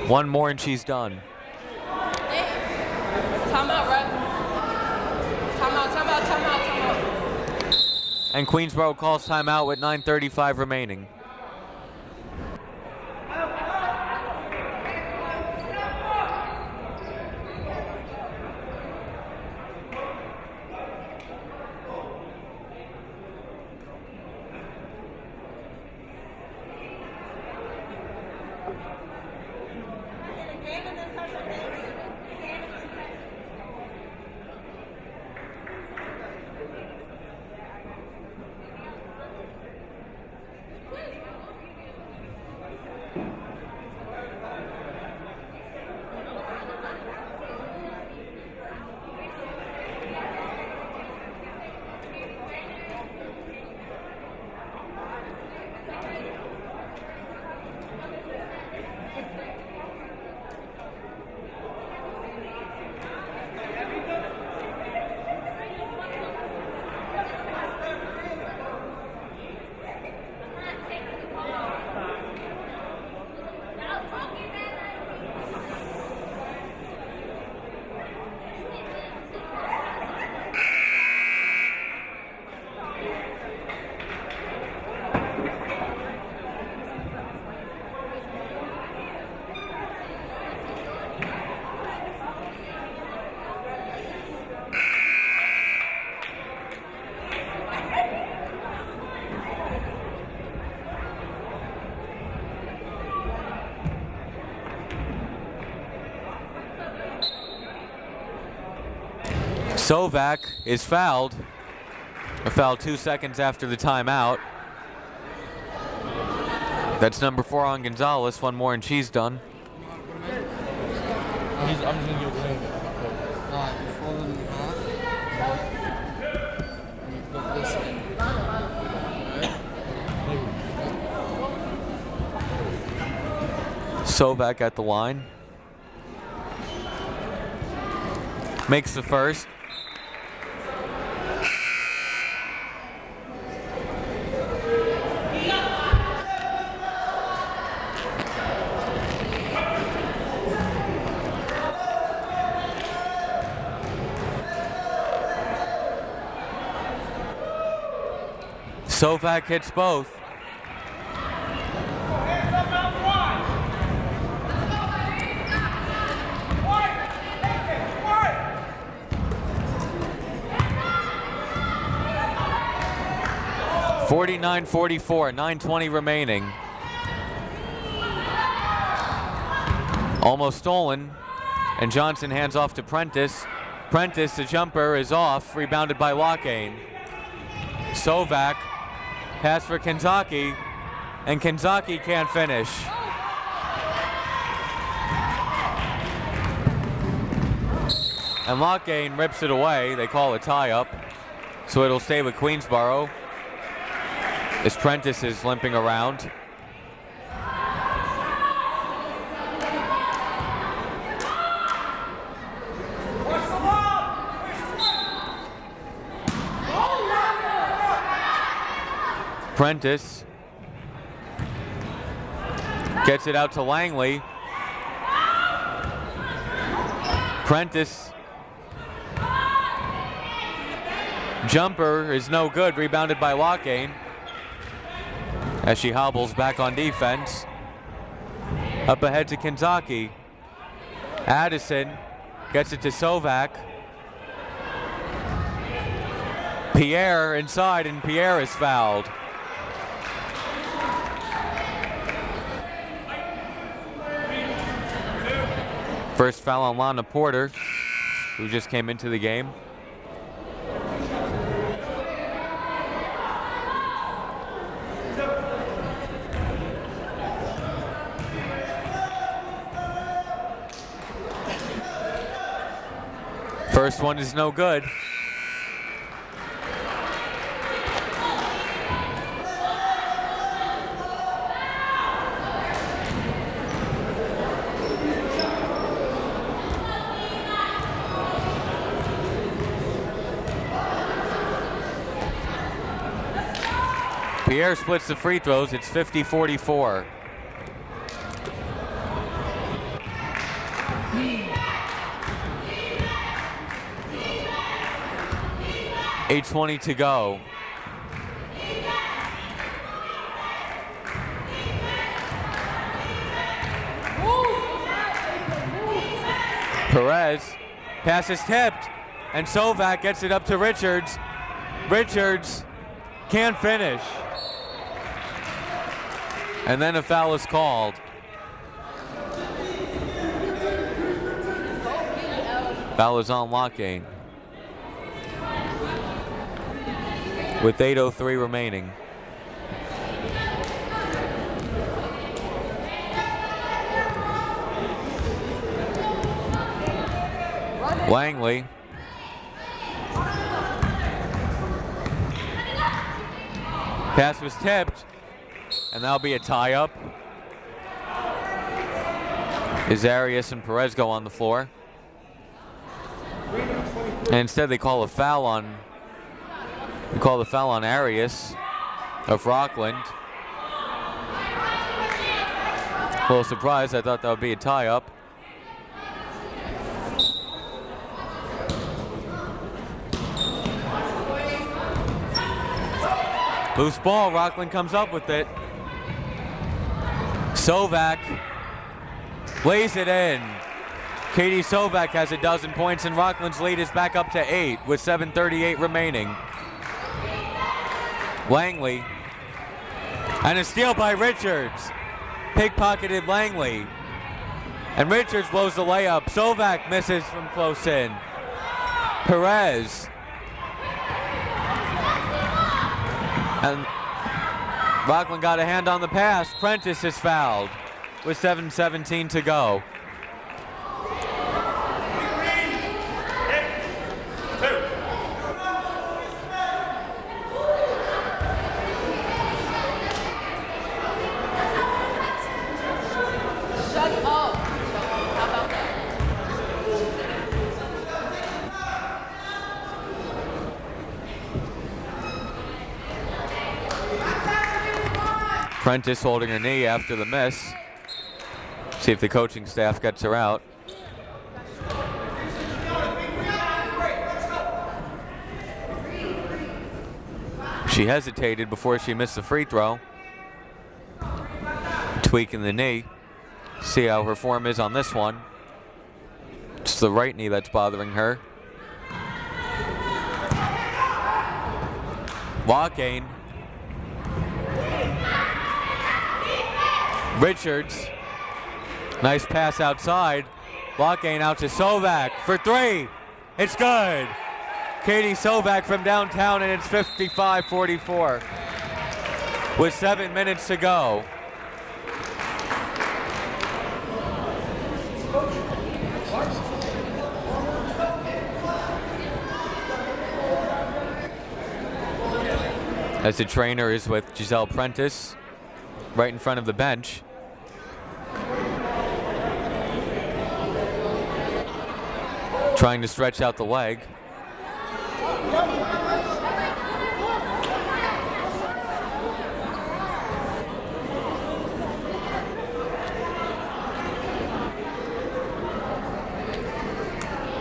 One more and she's done. Timeout, right? Timeout. And Queensborough calls timeout with 9:35 remaining. Sovak is fouled. A foul 2 seconds after the timeout. That's number 4 on Gonzalez. One more and she's done. I'm just going to give it to him. Sovak at the line. Makes the first. Sovak hits both. 49-44, 9:20 remaining. Almost stolen, and Johnson hands off to Prentice. Prentice, the jumper is off, rebounded by Lockane. Sovak, pass for Kenzaki, and Kenzaki can't finish. And Lockane rips it away. They call a tie-up, so it'll stay with Queensborough as Prentice is limping around. Prentice gets it out to Langley. Prentice, jumper is no good, rebounded by Lockane as she hobbles back on defense. Up ahead to Kenzaki. Addison gets it to Sovak. Pierre inside, and Pierre is fouled. First foul on Lana Porter, who just came into the game. First one is no good. Pierre splits the free throws. It's 50-44. $8:20 to go. Perez, pass is tipped, and Sovak gets it up to Richards. Richards can't finish. And then a foul is called. Foul is on Lockane. With 8:03 remaining. Langley. Pass was tipped, and that'll be a tie-up. As Arias and Perez go on the floor. And instead they call a foul on Arias of Rockland. A little surprised. I thought that would be a tie-up. Loose ball. Rockland comes up with it. Sovak lays it in. Katie Sovak has a dozen points, and Rockland's lead is back up to 8 with 7:38 remaining. Langley, and a steal by Richards. Pickpocketed Langley, and Richards blows the layup. Sovak misses from close in. Perez, and Rockland got a hand on the pass. Prentice is fouled with 7:17 to go. Prentice holding her knee after the miss. See if the coaching staff gets her out. She hesitated before she missed the free throw. Tweaking the knee. See how her form is on this one. It's the right knee that's bothering her. Lockane Richards. Nice pass outside. Lockane out to Sovak for three. It's good. Katie Sovak from downtown, and it's 55-44 with 7 minutes to go. As the trainer is with Gesselle Prentice right in front of the bench. Trying to stretch out the leg.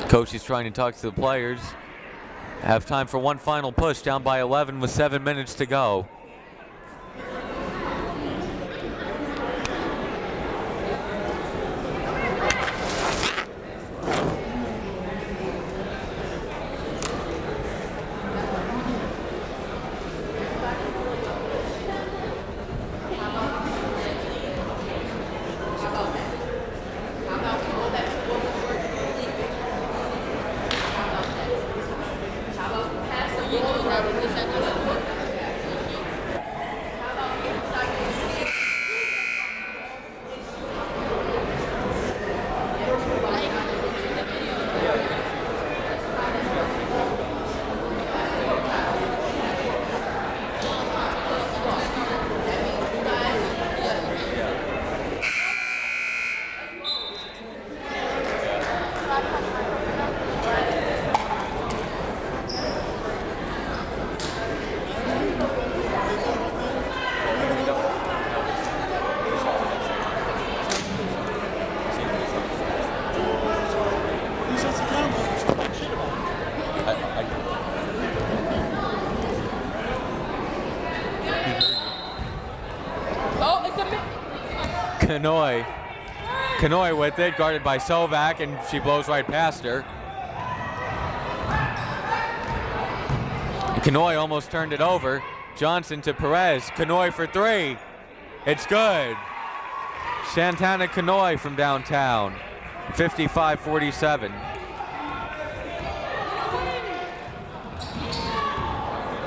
Coach is trying to talk to the players. Have time for one final push, down by 11 with 7 minutes to go. Kanoy with it, guarded by Sovak, and she blows right past her. Kanoy almost turned it over. Johnson to Perez. Kanoy for three. It's good. Santana Kanoy from downtown. 55-47.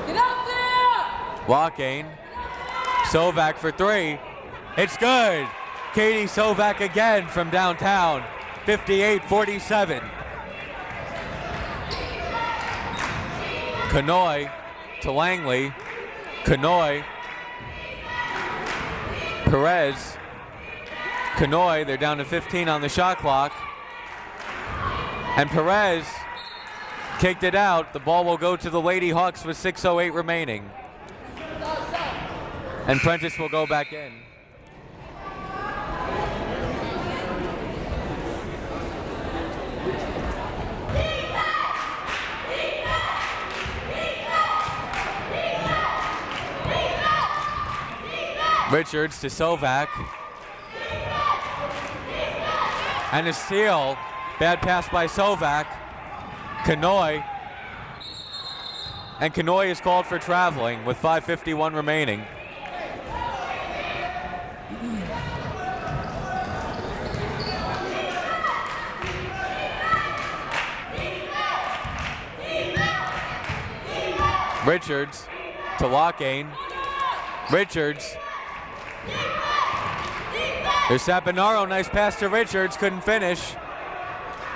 Get out there! Lockane. Sovak for three. It's good. Katie Sovak again from downtown. 58-47. Kanoy to Langley. Kanoy. Perez. Kanoy, they're down to 15 on the shot clock. And Perez kicked it out. The ball will go to the Lady Hawks with 6:08 remaining. And Prentice will go back in. Richards to Sovak. And a steal. Bad pass by Sovak. Kanoy. And Kanoy is called for traveling with 5:51 remaining. Richards to Lockane. Richards. There's Saponaro, nice pass to Richards, couldn't finish.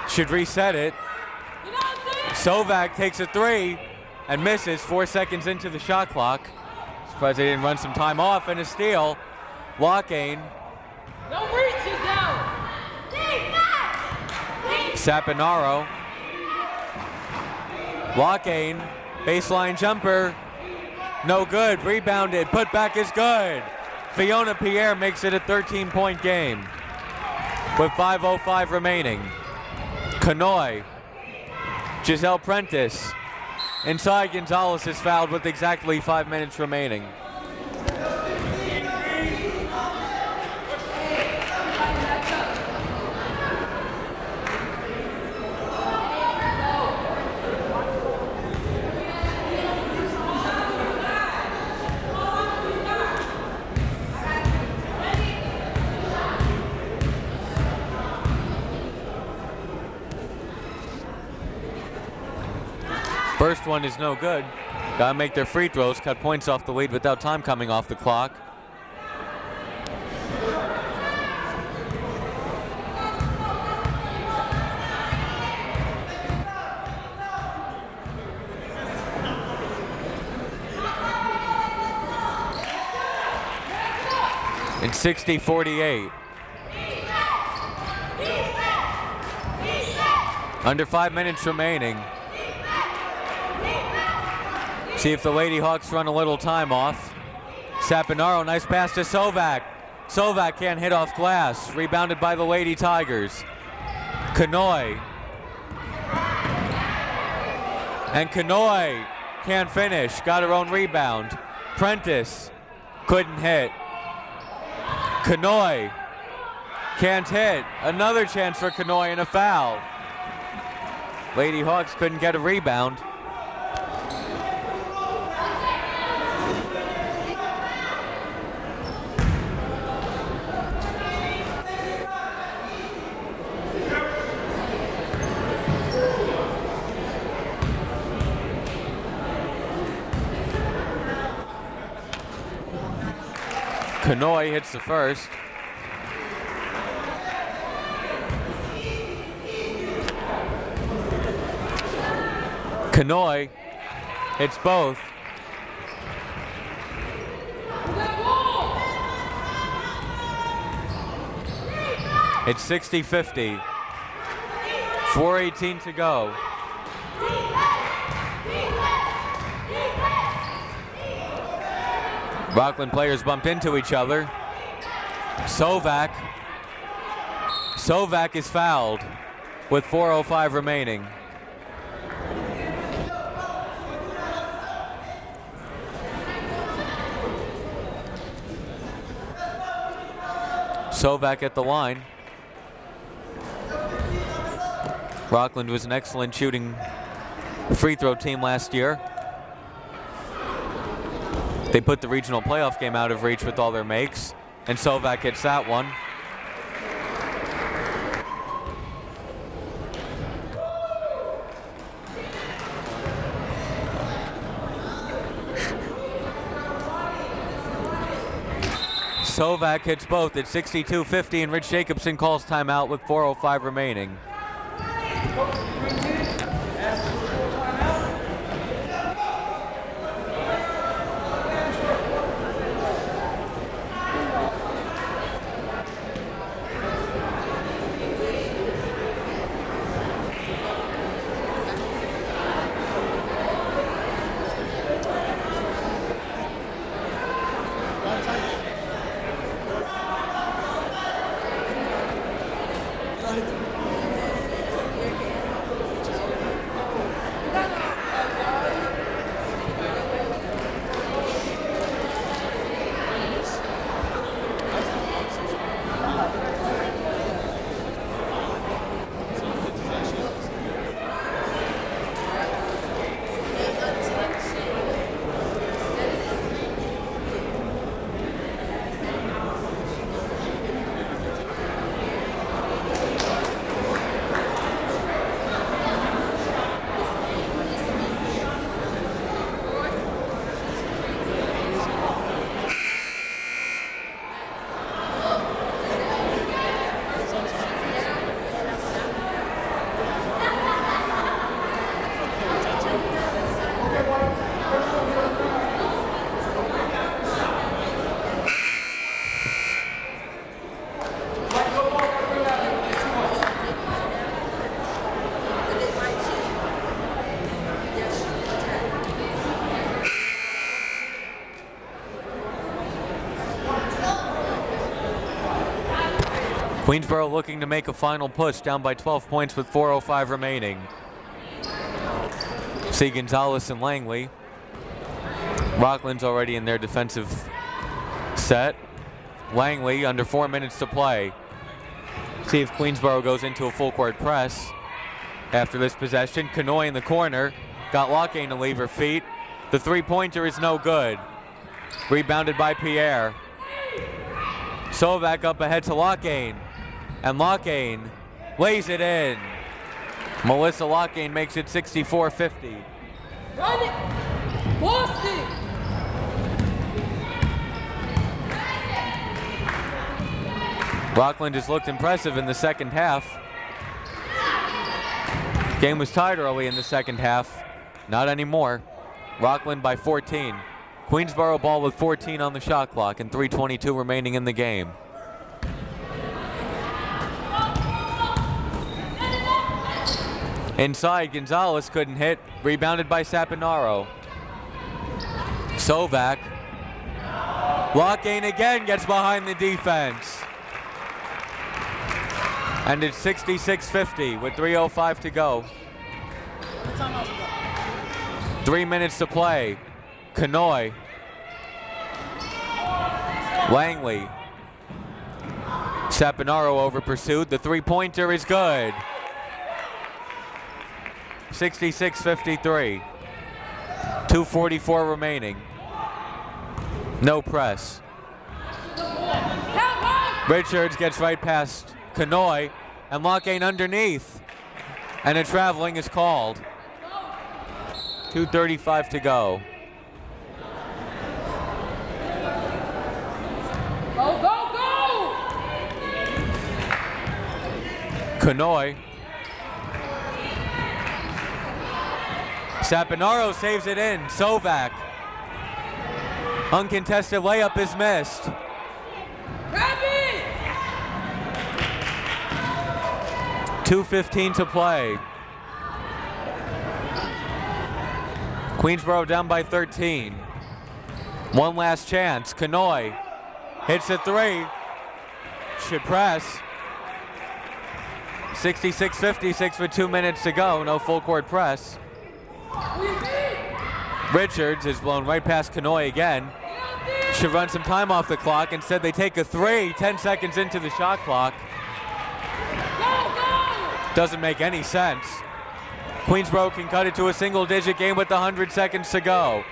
Should reset it. Sovak takes a three and misses 4 seconds into the shot clock. Surprised they didn't run some time off, and a steal. Lockane. No reaches out. Saponaro. Lockane, baseline jumper. No good, rebounded, put back is good. Fiona Pierre makes it a 13-point game with 5:05 remaining. Kanoy. Gesselle Prentice. Inside, Gonzalez is fouled with exactly 5 minutes remaining. First one is no good. Gotta make their free throws, cut points off the lead without time coming off the clock. It's 60-48. Under 5 minutes remaining. See if the Lady Hawks run a little time off. Sapinaro, nice pass to Sovak. Sovak can't hit off glass. Rebounded by the Lady Tigers. Kanoy. And Kanoy can't finish. Got her own rebound. Prentice couldn't hit. Kanoy can't hit. Another chance for Kanoy and a foul. Lady Hawks couldn't get a rebound. Kanoy hits the first. Kanoy hits both. It's 60-50. 4:18 to go. Rockland players bumped into each other. Sovak is fouled with 4:05 remaining. Sovak at the line. Rockland was an excellent shooting free throw team last year. They put the regional playoff game out of reach with all their makes, and Sovak hits that one. Sovak hits both at 62-50, and Rich Jacobson calls timeout with 4:05 remaining. Queensborough looking to make a final push, down by 12 points with 4:05 remaining. See Gonzalez and Langley. Rockland's already in their defensive set. Langley under 4 minutes to play. See if Queensborough goes into a full court press after this possession. Kanoy in the corner. Got Lockane to leave her feet. The three-pointer is no good. Rebounded by Pierre. Sovak up ahead to Lockane. And Lockane lays it in. Melissa Lockane makes it 64-50. Run it. Boston. Rockland just looked impressive in the second half. Game was tied early in the second half. Not anymore. Rockland by 14. Queensborough ball with 14 on the shot clock and 3:22 remaining in the game. Inside, Gonzalez couldn't hit. Rebounded by Sapinaro. Sovak. Lockane again gets behind the defense. And it's 66-50 with 3:05 to go. 3 minutes to play. Kanoy. Langley. Sapinaro over pursued. The three-pointer is good. 66-53. 2:44 remaining. No press. Richards gets right past Kanoy, and Lockane underneath. And a traveling is called. 2:35 to go. Go, go, go! Kanoy. Sapinaro saves it in. Sovak. Uncontested layup is missed. Grab it! 2:15 to play. Queensborough down by 13. One last chance. Kanoy hits a three. Should press. 66-56 with 2 minutes to go. No full court press. Richards is blown right past Kanoy again. Should run some time off the clock. Instead, they take a three 10 seconds into the shot clock. Doesn't make any sense. Queensborough can cut it to a single-digit game with 100 seconds to go.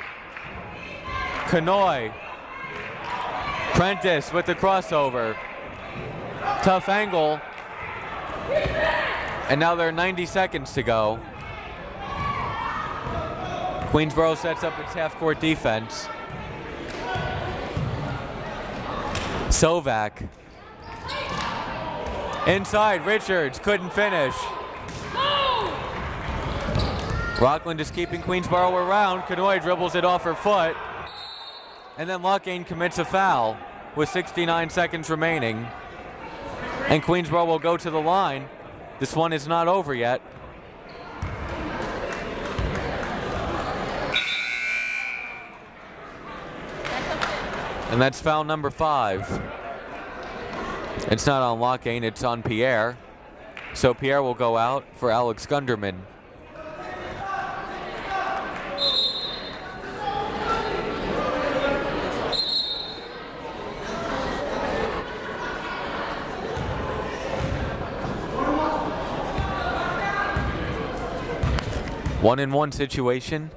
Kanoy. Prentice with the crossover. Tough angle. And now there are 90 seconds to go. Queensborough sets up its half-court defense. Sovak. Inside, Richards couldn't finish. Rockland is keeping Queensborough around. Kanoy dribbles it off her foot. And then Lockane commits a foul with 69 seconds remaining. And Queensborough will go to the line. This one is not over yet. And that's foul number 5. It's not on Lockane, it's on Pierre. So Pierre will go out for Alex Gunderman. One-and-one situation.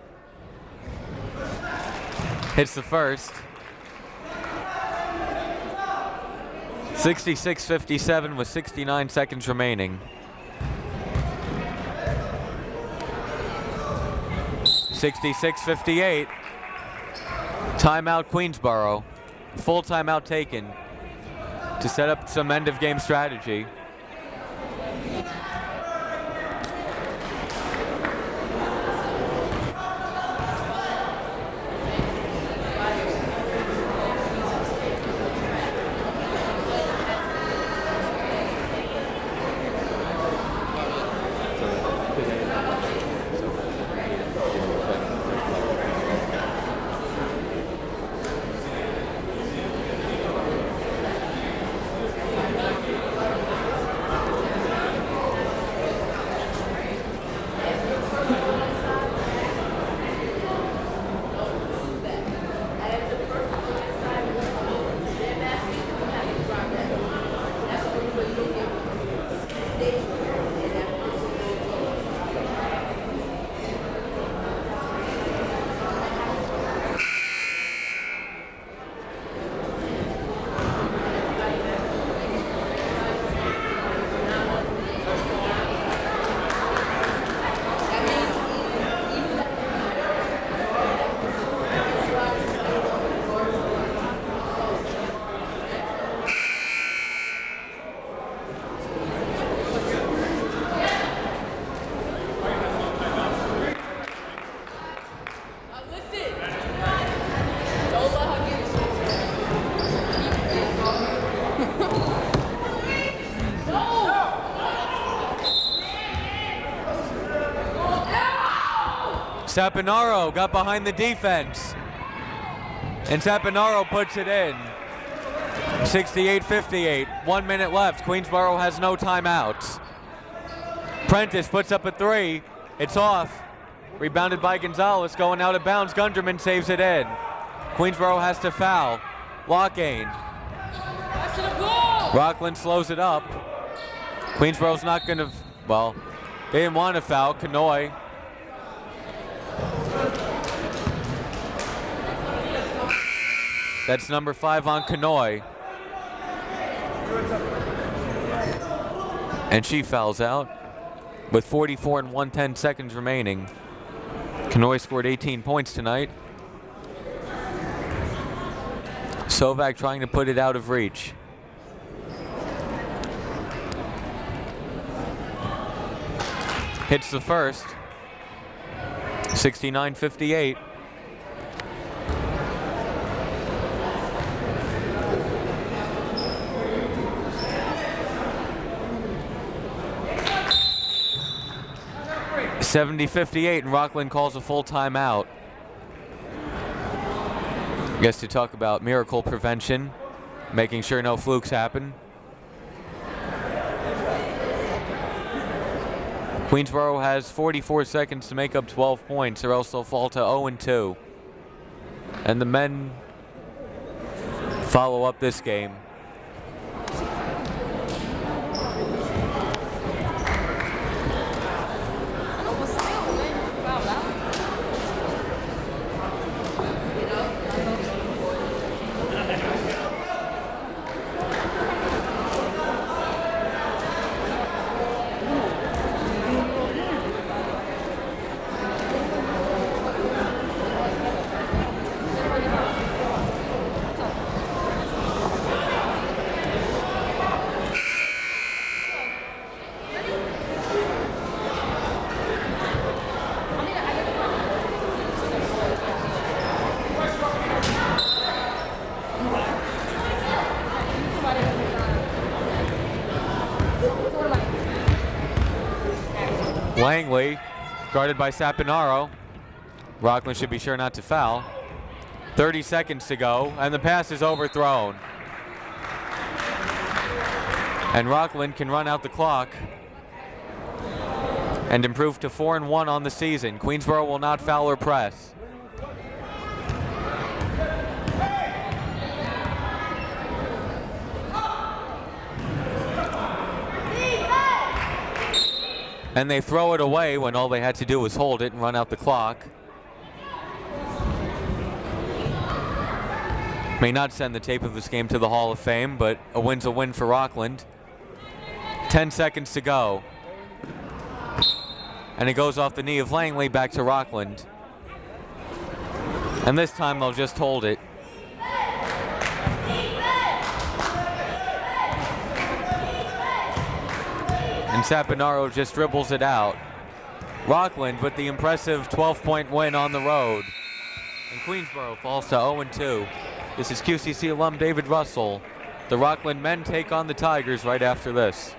Hits the first. 66-57 with 69 seconds remaining. 66-58. Timeout Queensborough. Full timeout taken to set up some end of game strategy. Sapinaro got behind the defense. And Sapinaro puts it in. 68-58. 1 minute left. Queensborough has no timeouts. Prentice puts up a three. It's off. Rebounded by Gonzalez, going out of bounds. Gunderman saves it in. Queensborough has to foul. Lockane. Rockland slows it up. Queensborough's not going to, well, they didn't want to foul. Kanoy. That's number 5 on Kanoy. And she fouls out with 44 and 1/10 seconds remaining. Kanoy scored 18 points tonight. Sovak trying to put it out of reach. Hits the first. 69-58. $70-58, and Rockland calls a full timeout. I guess to talk about miracle prevention, making sure no flukes happen. Queensborough has 44 seconds to make up 12 points, or else they'll fall to 0-2. And the men follow up this game. Langley, guarded by Sapinaro. Rockland should be sure not to foul. 30 seconds to go, and the pass is overthrown. And Rockland can run out the clock and improve to 4-1 on the season. Queensborough will not foul or press. And they throw it away when all they had to do was hold it and run out the clock. May not send the tape of this game to the Hall of Fame, but a win's a win for Rockland. 10 seconds to go. And it goes off the knee of Langley back to Rockland. And this time they'll just hold it. And Sapinaro just dribbles it out. Rockland with the impressive 12-point win on the road. And Queensborough falls to 0-2. This is QCC alum David Russell. The Rockland men take on the Tigers right after this.